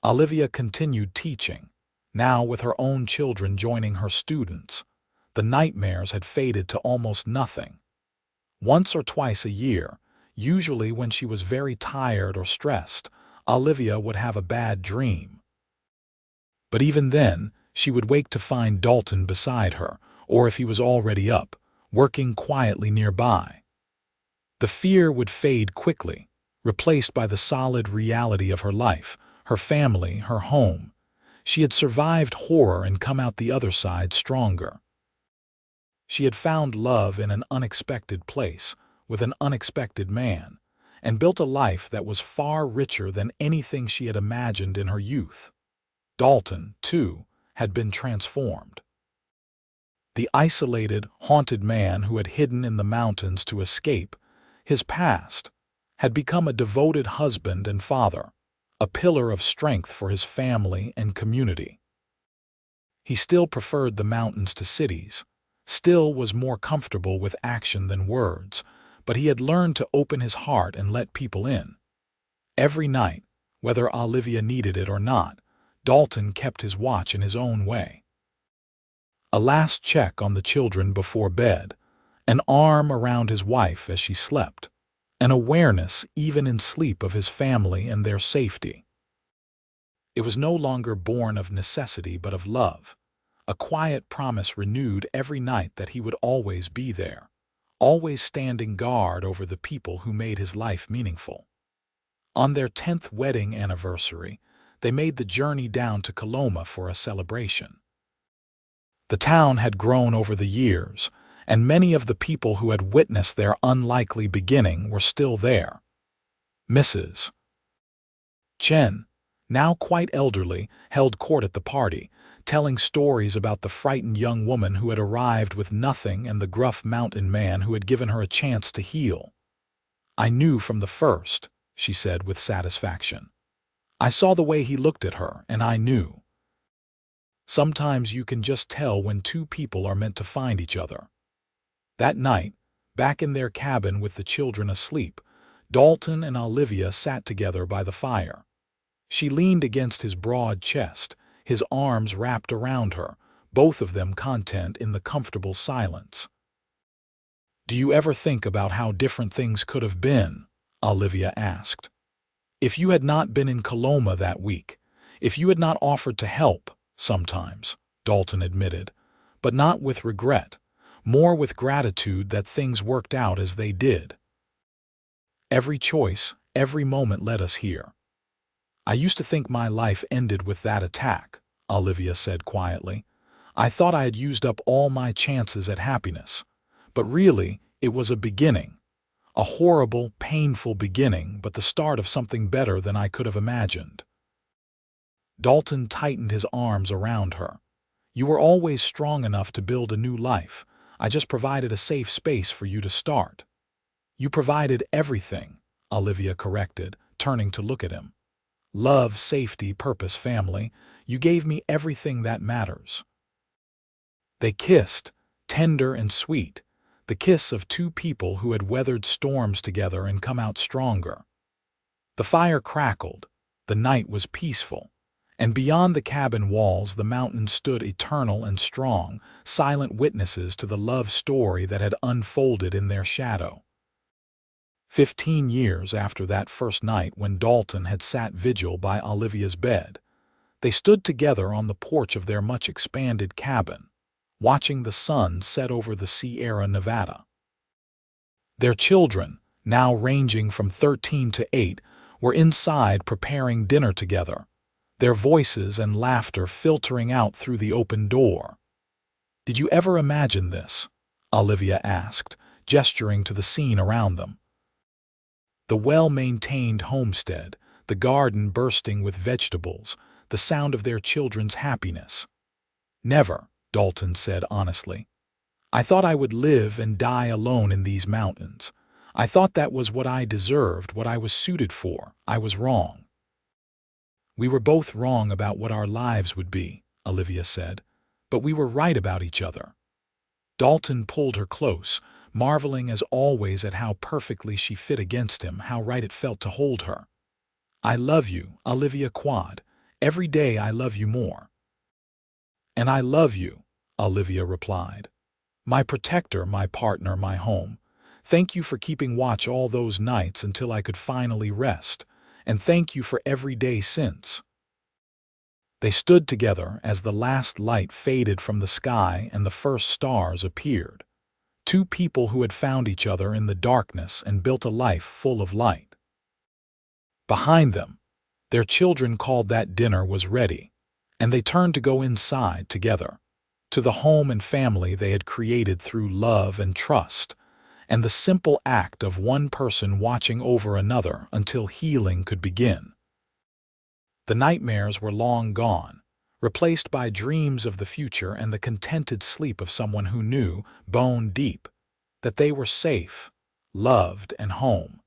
Olivia continued teaching, now with her own children joining her students. The nightmares had faded to almost nothing. Once or twice a year, usually when she was very tired or stressed, Olivia would have a bad dream. But even then, she would wake to find Dalton beside her, or if he was already up, working quietly nearby. The fear would fade quickly, replaced by the solid reality of her life, her family, her home. She had survived horror and come out the other side stronger. She had found love in an unexpected place, with an unexpected man, and built a life that was far richer than anything she had imagined in her youth. Dalton, too, had been transformed. The isolated, haunted man who had hidden in the mountains to escape his past had become a devoted husband and father, a pillar of strength for his family and community. He still preferred the mountains to cities, still was more comfortable with action than words, but he had learned to open his heart and let people in. Every night, whether Olivia needed it or not, Dalton kept his watch in his own way. A last check on the children before bed, an arm around his wife as she slept, an awareness even in sleep of his family and their safety. It was no longer born of necessity but of love, a quiet promise renewed every night that he would always be there, always standing guard over the people who made his life meaningful. On their 10th wedding anniversary, they made the journey down to Coloma for a celebration. The town had grown over the years, and many of the people who had witnessed their unlikely beginning were still there. Mrs. Chen, now quite elderly, held court at the party, telling stories about the frightened young woman who had arrived with nothing and the gruff mountain man who had given her a chance to heal. "I knew from the first," she said with satisfaction. "I saw the way he looked at her, and I knew. Sometimes you can just tell when two people are meant to find each other." That night, back in their cabin with the children asleep, Dalton and Olivia sat together by the fire. She leaned against his broad chest, his arms wrapped around her, both of them content in the comfortable silence. "Do you ever think about how different things could have been?" Olivia asked. "If you had not been in Coloma that week, if you had not offered to help, sometimes," Dalton admitted, "but not with regret, more with gratitude that things worked out as they did. Every choice, every moment led us here." "I used to think my life ended with that attack," Olivia said quietly. "I thought I had used up all my chances at happiness. But really, it was a beginning. A horrible, painful beginning, but the start of something better than I could have imagined." Dalton tightened his arms around her. "You were always strong enough to build a new life. I just provided a safe space for you to start." "You provided everything," Olivia corrected, turning to look at him. "Love, safety, purpose, family. You gave me everything that matters." They kissed, tender and sweet, the kiss of two people who had weathered storms together and come out stronger. The fire crackled, the night was peaceful, and beyond the cabin walls the mountains stood eternal and strong, silent witnesses to the love story that had unfolded in their shadow. 15 years after that first night when Dalton had sat vigil by Olivia's bed, they stood together on the porch of their much-expanded cabin, watching the sun set over the Sierra Nevada. Their children, now ranging from 13 to 8, were inside preparing dinner together, their voices and laughter filtering out through the open door. "Did you ever imagine this?" Olivia asked, gesturing to the scene around them. The well-maintained homestead, the garden bursting with vegetables, the sound of their children's happiness. "Never," Dalton said honestly. "I thought I would live and die alone in these mountains. I thought that was what I deserved, what I was suited for. I was wrong." "We were both wrong about what our lives would be," Olivia said, "but we were right about each other." Dalton pulled her close, marveling as always at how perfectly she fit against him, how right it felt to hold her. "I love you, Olivia Quade. Every day I love you more." "And I love you," Olivia replied. "My protector, my partner, my home. Thank you for keeping watch all those nights until I could finally rest, and thank you for every day since." They stood together as the last light faded from the sky and the first stars appeared. Two people who had found each other in the darkness and built a life full of light. Behind them, their children called that dinner was ready, and they turned to go inside together, to the home and family they had created through love and trust, and the simple act of one person watching over another until healing could begin. The nightmares were long gone, replaced by dreams of the future and the contented sleep of someone who knew, bone deep, that they were safe, loved, and home.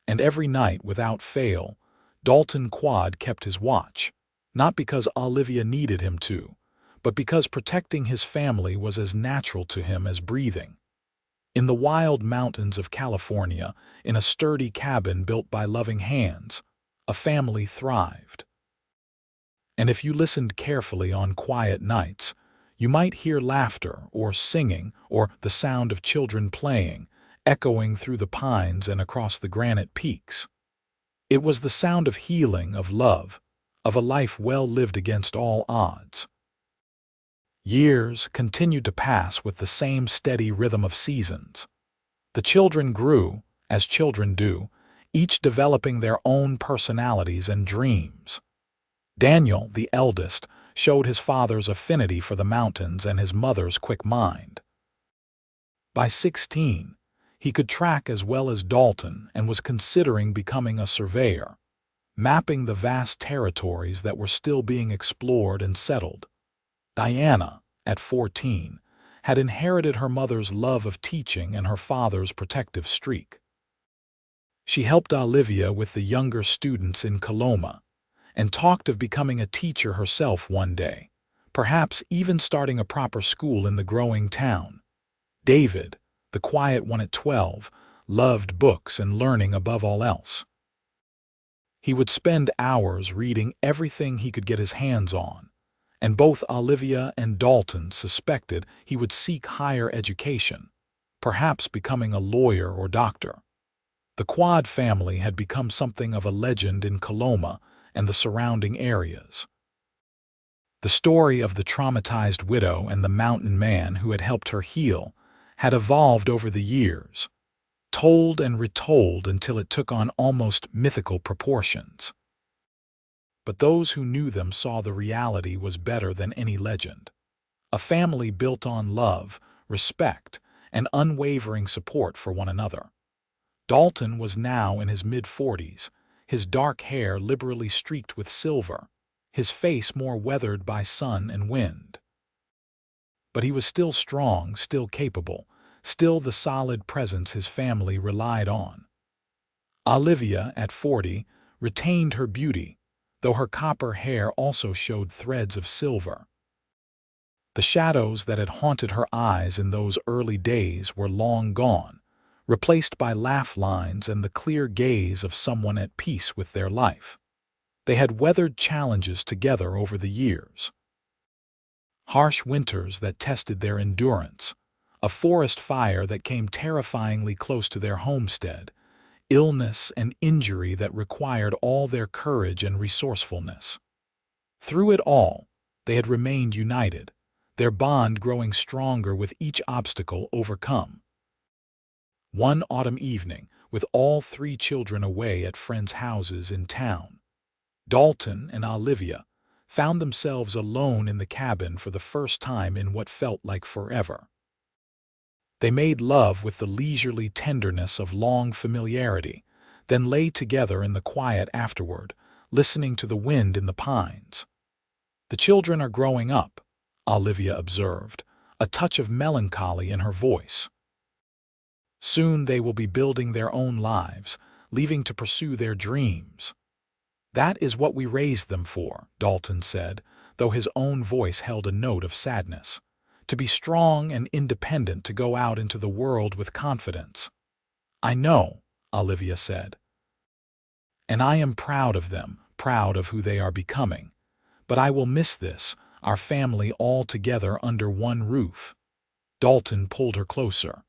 And every night, without fail, Dalton Quade kept his watch, not because Olivia needed him to, but because protecting his family was as natural to him as breathing. In the wild mountains of California, in a sturdy cabin built by loving hands, a family thrived. And if you listened carefully on quiet nights, you might hear laughter or singing or the sound of children playing, echoing through the pines and across the granite peaks. It was the sound of healing, of love, of a life well lived against all odds. Years continued to pass with the same steady rhythm of seasons. The children grew, as children do, each developing their own personalities and dreams. Daniel, the eldest, showed his father's affinity for the mountains and his mother's quick mind. By 16, He could track as well as Dalton and was considering becoming a surveyor, mapping the vast territories that were still being explored and settled. Diana, at 14, had inherited her mother's love of teaching and her father's protective streak. She helped Olivia with the younger students in Coloma and talked of becoming a teacher herself one day, perhaps even starting a proper school in the growing town. David, the quiet one at 12, loved books and learning above all else. He would spend hours reading everything he could get his hands on, and both Olivia and Dalton suspected he would seek higher education, perhaps becoming a lawyer or doctor. The Quade family had become something of a legend in Coloma and the surrounding areas. The story of the traumatized widow and the mountain man who had helped her heal had evolved over the years, told and retold until it took on almost mythical proportions. But those who knew them saw the reality was better than any legend. A family built on love, respect, and unwavering support for one another. Dalton was now in his mid-40s, his dark hair liberally streaked with silver, his face more weathered by sun and wind. But he was still strong, still capable, still the solid presence his family relied on. Olivia, at 40, retained her beauty, though her copper hair also showed threads of silver. The shadows that had haunted her eyes in those early days were long gone, replaced by laugh lines and the clear gaze of someone at peace with their life. They had weathered challenges together over the years. Harsh winters that tested their endurance, a forest fire that came terrifyingly close to their homestead, illness and injury that required all their courage and resourcefulness. Through it all, they had remained united, their bond growing stronger with each obstacle overcome. One autumn evening, with all three children away at friends' houses in town, Dalton and Olivia found themselves alone in the cabin for the first time in what felt like forever. They made love with the leisurely tenderness of long familiarity, then lay together in the quiet afterward, listening to the wind in the pines. "The children are growing up," Olivia observed, a touch of melancholy in her voice. "Soon they will be building their own lives, leaving to pursue their dreams." "That is what we raised them for," Dalton said, though his own voice held a note of sadness. "To be strong and independent, to go out into the world with confidence." "I know," Olivia said. "And I am proud of them, proud of who they are becoming. But I will miss this, our family all together under one roof." Dalton pulled her closer.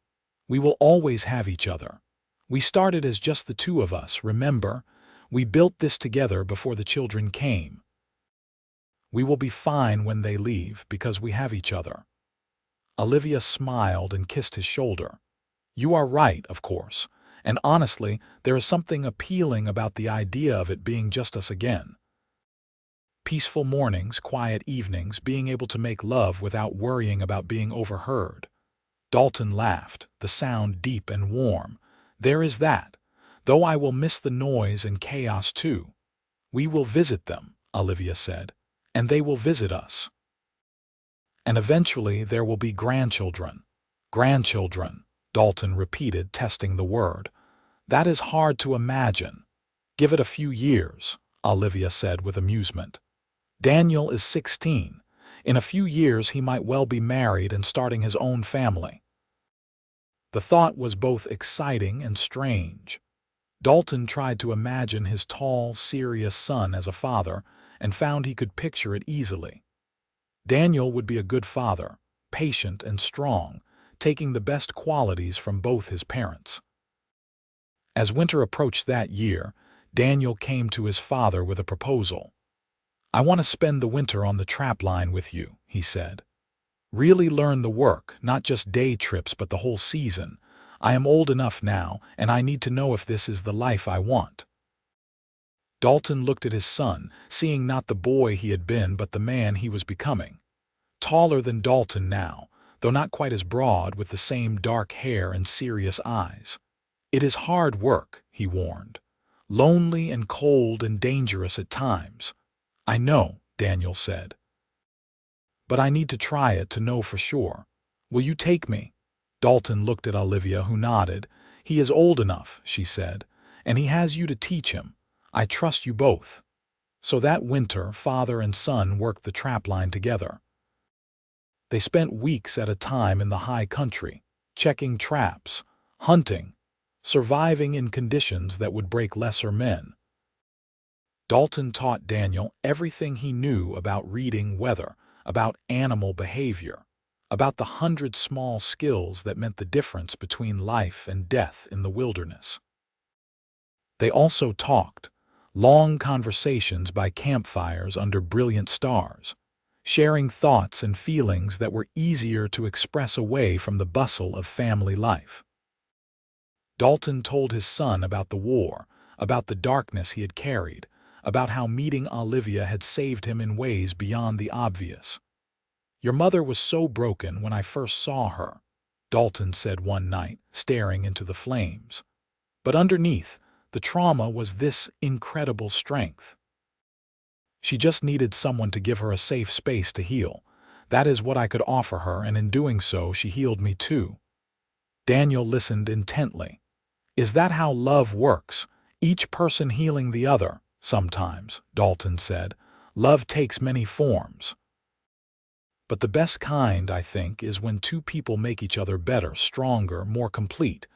"We will always have each other. We started as just the two of us, remember? We built this together before the children came. We will be fine when they leave because we have each other." Olivia smiled and kissed his shoulder. "You are right, of course, and honestly, there is something appealing about the idea of it being just us again. Peaceful mornings, quiet evenings, being able to make love without worrying about being overheard." Dalton laughed, the sound deep and warm. "There is that, though I will miss the noise and chaos too." "We will visit them," Olivia said, "and they will visit us. And eventually there will be grandchildren." "Grandchildren," Dalton repeated, testing the word. "That is hard to imagine." "Give it a few years," Olivia said with amusement. "Daniel is 16. In a few years he might well be married and starting his own family." The thought was both exciting and strange. Dalton tried to imagine his tall, serious son as a father and found he could picture it easily. Daniel would be a good father, patient and strong, taking the best qualities from both his parents. As winter approached that year, Daniel came to his father with a proposal. "I want to spend the winter on the trapline with you," he said. "Really learn the work, not just day trips but the whole season. I am old enough now, and I need to know if this is the life I want." Dalton looked at his son, seeing not the boy he had been but the man he was becoming. Taller than Dalton now, though not quite as broad, with the same dark hair and serious eyes. "It is hard work," he warned. "Lonely and cold and dangerous at times." "I know," Daniel said. "But I need to try it to know for sure. Will you take me?" Dalton looked at Olivia, who nodded. "He is old enough," she said, "and he has you to teach him. I trust you both." So that winter, father and son worked the trapline together. They spent weeks at a time in the high country, checking traps, hunting, surviving in conditions that would break lesser men. Dalton taught Daniel everything he knew about reading weather, about animal behavior, about the 100 small skills that meant the difference between life and death in the wilderness. They also talked, long conversations by campfires under brilliant stars, sharing thoughts and feelings that were easier to express away from the bustle of family life. Dalton told his son about the war, about the darkness he had carried, about how meeting Olivia had saved him in ways beyond the obvious. "Your mother was so broken when I first saw her," Dalton said one night, staring into the flames. "But underneath, the trauma was this incredible strength. She just needed someone to give her a safe space to heal. That is what I could offer her, and in doing so, she healed me too." Daniel listened intently. "Is that how love works? Each person healing the other?" "Sometimes," Dalton said. "Love takes many forms. But the best kind, I think, is when two people make each other better, stronger, more complete,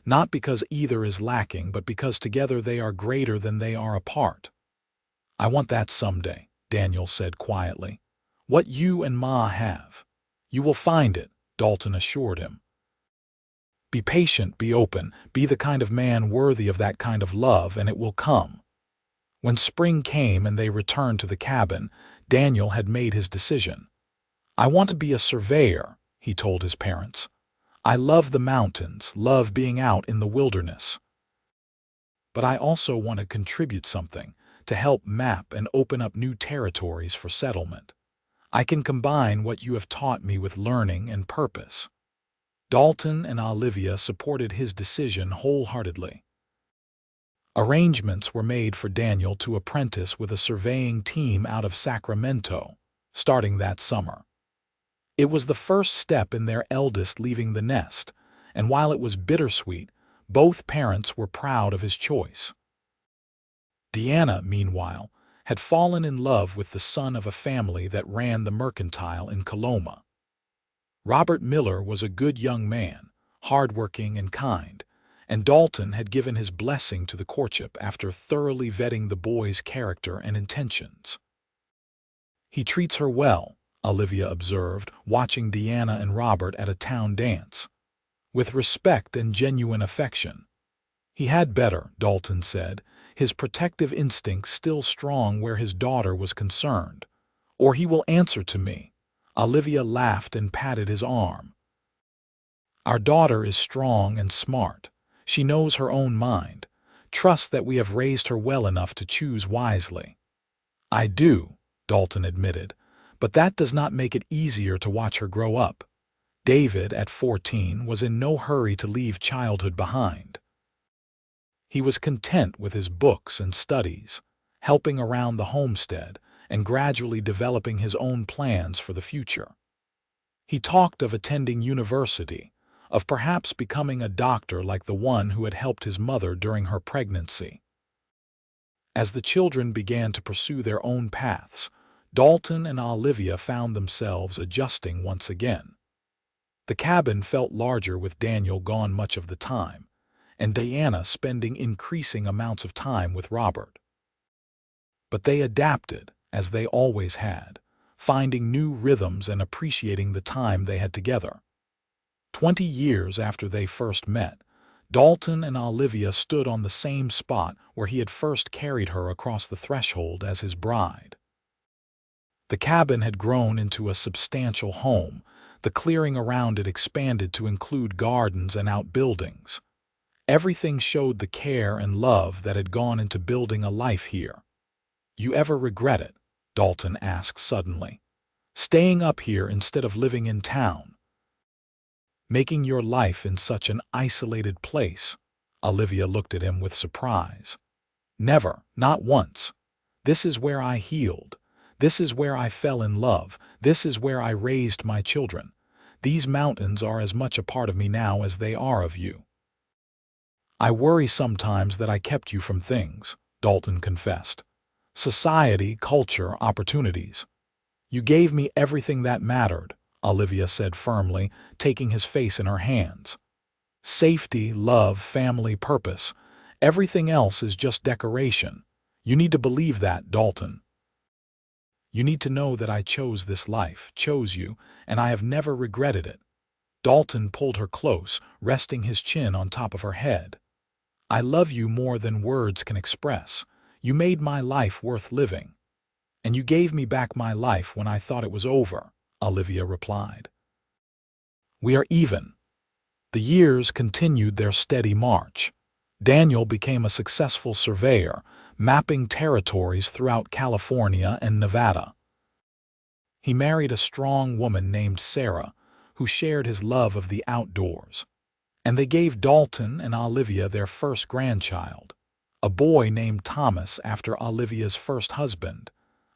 not because either is lacking, but because together they are greater than they are apart." "I want that someday," Daniel said quietly. "What you and Ma have." "You will find it," Dalton assured him. "Be patient, be open, be the kind of man worthy of that kind of love, and it will come." When spring came and they returned to the cabin, Daniel had made his decision. "I want to be a surveyor," he told his parents. "I love the mountains, love being out in the wilderness. But I also want to contribute something, to help map and open up new territories for settlement. I can combine what you have taught me with learning and purpose." Dalton and Olivia supported his decision wholeheartedly. Arrangements were made for Daniel to apprentice with a surveying team out of Sacramento, starting that summer. It was the first step in their eldest leaving the nest, and while it was bittersweet, both parents were proud of his choice. Deanna, meanwhile, had fallen in love with the son of a family that ran the mercantile in Coloma. Robert Miller was a good young man, hardworking and kind, and Dalton had given his blessing to the courtship after thoroughly vetting the boy's character and intentions. "He treats her well," Olivia observed, watching Deanna and Robert at a town dance. "With respect and genuine affection." "He had better," Dalton said, his protective instincts still strong where his daughter was concerned. "Or he will answer to me." Olivia laughed and patted his arm. "Our daughter is strong and smart. She knows her own mind. Trust that we have raised her well enough to choose wisely." "I do," Dalton admitted, "but that does not make it easier to watch her grow up." David, at 14, was in no hurry to leave childhood behind. He was content with his books and studies, helping around the homestead, and gradually developing his own plans for the future. He talked of attending university, of perhaps becoming a doctor like the one who had helped his mother during her pregnancy. As the children began to pursue their own paths, Dalton and Olivia found themselves adjusting once again. The cabin felt larger with Daniel gone much of the time, and Diana spending increasing amounts of time with Robert. But they adapted, as they always had, finding new rhythms and appreciating the time they had together. 20 years after they first met, Dalton and Olivia stood on the same spot where he had first carried her across the threshold as his bride. The cabin had grown into a substantial home. The clearing around it expanded to include gardens and outbuildings. Everything showed the care and love that had gone into building a life here. "You ever regret it?" Dalton asked suddenly. "Staying up here instead of living in town?" Making your life in such an isolated place. Olivia looked at him with surprise. Never, not once. This is where I healed. This is where I fell in love. This is where I raised my children. These mountains are as much a part of me now as they are of you. I worry sometimes that I kept you from things, Dalton confessed. Society, culture, opportunities. You gave me everything that mattered, Olivia said firmly, taking his face in her hands. Safety, love, family, purpose. Everything else is just decoration. You need to believe that, Dalton. You need to know that I chose this life, chose you, and I have never regretted it. Dalton pulled her close, resting his chin on top of her head. I love you more than words can express. You made my life worth living. And you gave me back my life when I thought it was over, Olivia replied. We are even. The years continued their steady march. Daniel became a successful surveyor, mapping territories throughout California and Nevada. He married a strong woman named Sarah, who shared his love of the outdoors. And they gave Dalton and Olivia their first grandchild, a boy named Thomas after Olivia's first husband,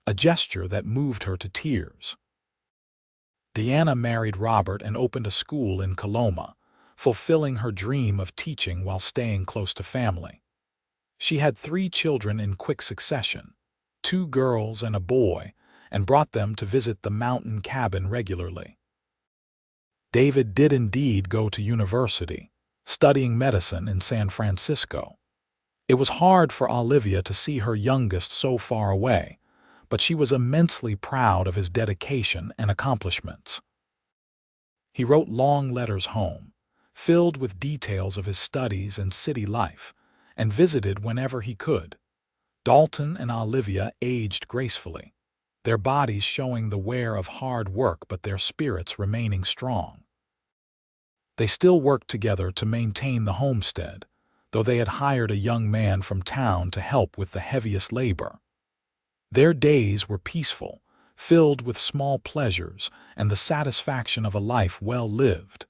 a gesture that moved her to tears. Deanna married Robert and opened a school in Coloma, fulfilling her dream of teaching while staying close to family. She had 3 children in quick succession, 2 girls and a boy, and brought them to visit the mountain cabin regularly. David did indeed go to university, studying medicine in San Francisco. It was hard for Olivia to see her youngest so far away, but she was immensely proud of his dedication and accomplishments. He wrote long letters home, filled with details of his studies and city life, and visited whenever he could. Dalton and Olivia aged gracefully, their bodies showing the wear of hard work but their spirits remaining strong. They still worked together to maintain the homestead, though they had hired a young man from town to help with the heaviest labor. Their days were peaceful, filled with small pleasures and the satisfaction of a life well lived.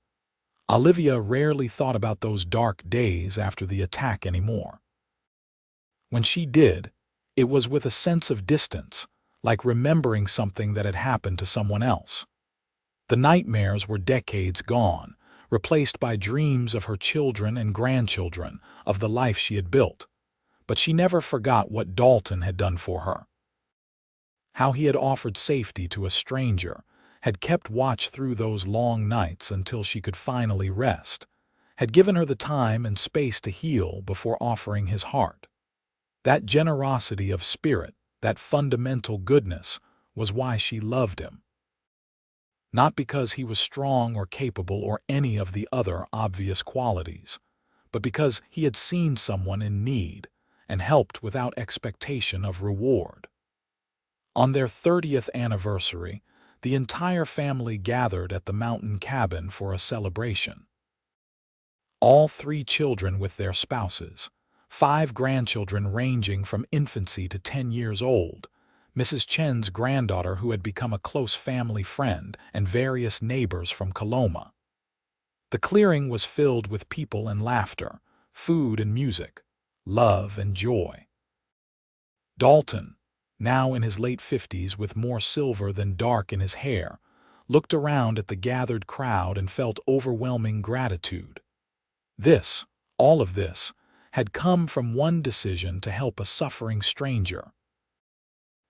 Olivia rarely thought about those dark days after the attack anymore. When she did, it was with a sense of distance, like remembering something that had happened to someone else. The nightmares were decades gone, replaced by dreams of her children and grandchildren, of the life she had built. But she never forgot what Dalton had done for her. How he had offered safety to a stranger, had kept watch through those long nights until she could finally rest, had given her the time and space to heal before offering his heart. That generosity of spirit, that fundamental goodness, was why she loved him. Not because he was strong or capable or any of the other obvious qualities, but because he had seen someone in need and helped without expectation of reward. On their 30th anniversary, the entire family gathered at the mountain cabin for a celebration. All 3 children with their spouses, 5 grandchildren ranging from infancy to 10 years old, Mrs. Chen's granddaughter who had become a close family friend, and various neighbors from Coloma. The clearing was filled with people and laughter, food and music, love and joy. Dalton, now in his late 50s with more silver than dark in his hair, looked around at the gathered crowd and felt overwhelming gratitude. This, all of this, had come from one decision to help a suffering stranger.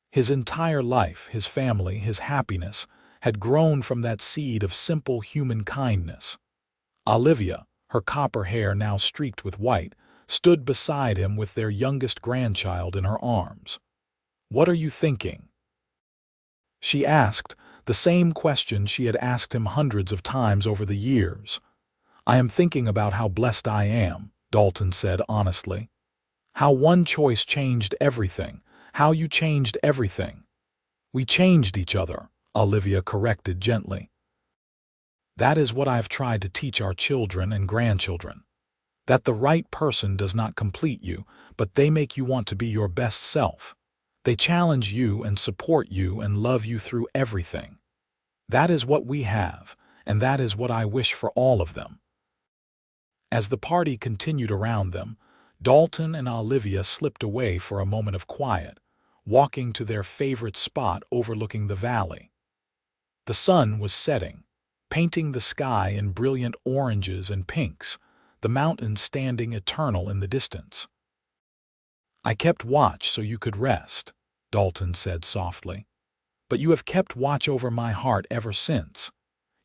His entire life, his family, his happiness, had grown from that seed of simple human kindness. Olivia, her copper hair now streaked with white, stood beside him with their youngest grandchild in her arms. "What are you thinking?" she asked, the same question she had asked him hundreds of times over the years. "I am thinking about how blessed I am," Dalton said honestly. "How one choice changed everything. How you changed everything." "We changed each other," Olivia corrected gently. "That is what I have tried to teach our children and grandchildren. That the right person does not complete you, but they make you want to be your best self. They challenge you and support you and love you through everything. That is what we have, and that is what I wish for all of them." As the party continued around them, Dalton and Olivia slipped away for a moment of quiet, walking to their favorite spot overlooking the valley. The sun was setting, painting the sky in brilliant oranges and pinks, the mountains standing eternal in the distance. "I kept watch so you could rest," Dalton said softly. "But you have kept watch over my heart ever since.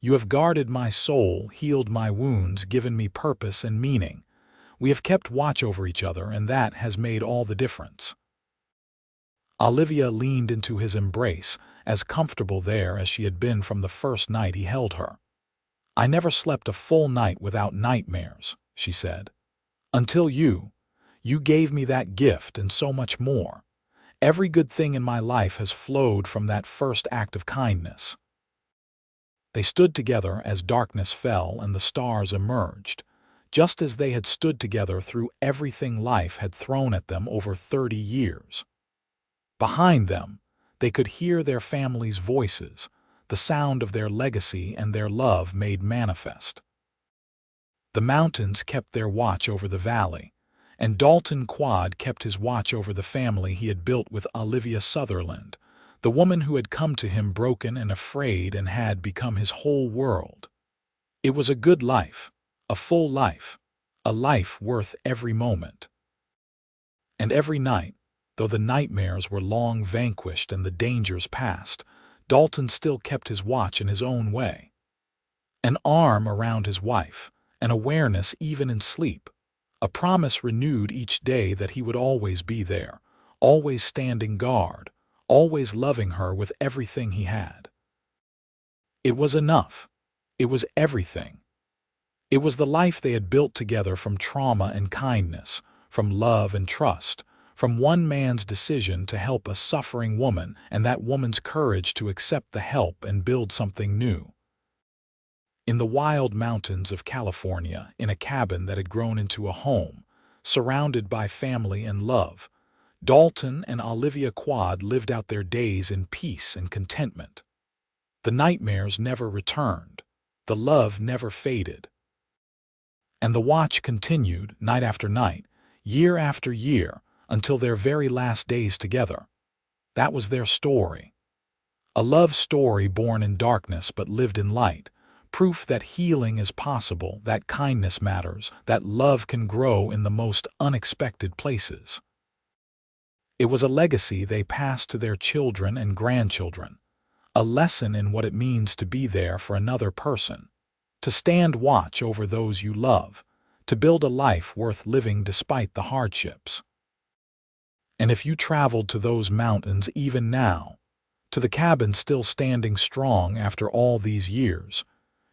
You have guarded my soul, healed my wounds, given me purpose and meaning. We have kept watch over each other, and that has made all the difference." Olivia leaned into his embrace, as comfortable there as she had been from the first night he held her. "I never slept a full night without nightmares," she said. "Until you gave me that gift and so much more. Every good thing in my life has flowed from that first act of kindness." They stood together as darkness fell and the stars emerged, just as they had stood together through everything life had thrown at them over 30 years. Behind them, they could hear their families' voices, the sound of their legacy and their love made manifest. The mountains kept their watch over the valley, and Dalton Quade kept his watch over the family he had built with Olivia Sutherland, the woman who had come to him broken and afraid and had become his whole world. It was a good life, a full life, a life worth every moment. And every night, though the nightmares were long vanquished and the dangers past, Dalton still kept his watch in his own way. An arm around his wife, an awareness even in sleep, a promise renewed each day that he would always be there, always standing guard, always loving her with everything he had. It was enough. It was everything. It was the life they had built together from trauma and kindness, from love and trust, from one man's decision to help a suffering woman and that woman's courage to accept the help and build something new. In the wild mountains of California, in a cabin that had grown into a home, surrounded by family and love, Dalton and Olivia Quade lived out their days in peace and contentment. The nightmares never returned. The love never faded. And the watch continued, night after night, year after year, until their very last days together. That was their story. A love story born in darkness but lived in light, proof that healing is possible, that kindness matters, that love can grow in the most unexpected places. It was a legacy they passed to their children and grandchildren, a lesson in what it means to be there for another person, to stand watch over those you love, to build a life worth living despite the hardships. And if you traveled to those mountains even now, to the cabin still standing strong after all these years,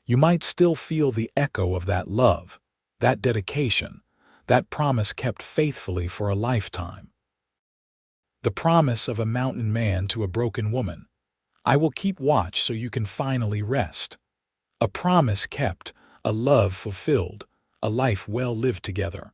you might still feel the echo of that love, that dedication, that promise kept faithfully for a lifetime. The promise of a mountain man to a broken woman: "I will keep watch so you can finally rest." A promise kept, a love fulfilled, a life well lived together.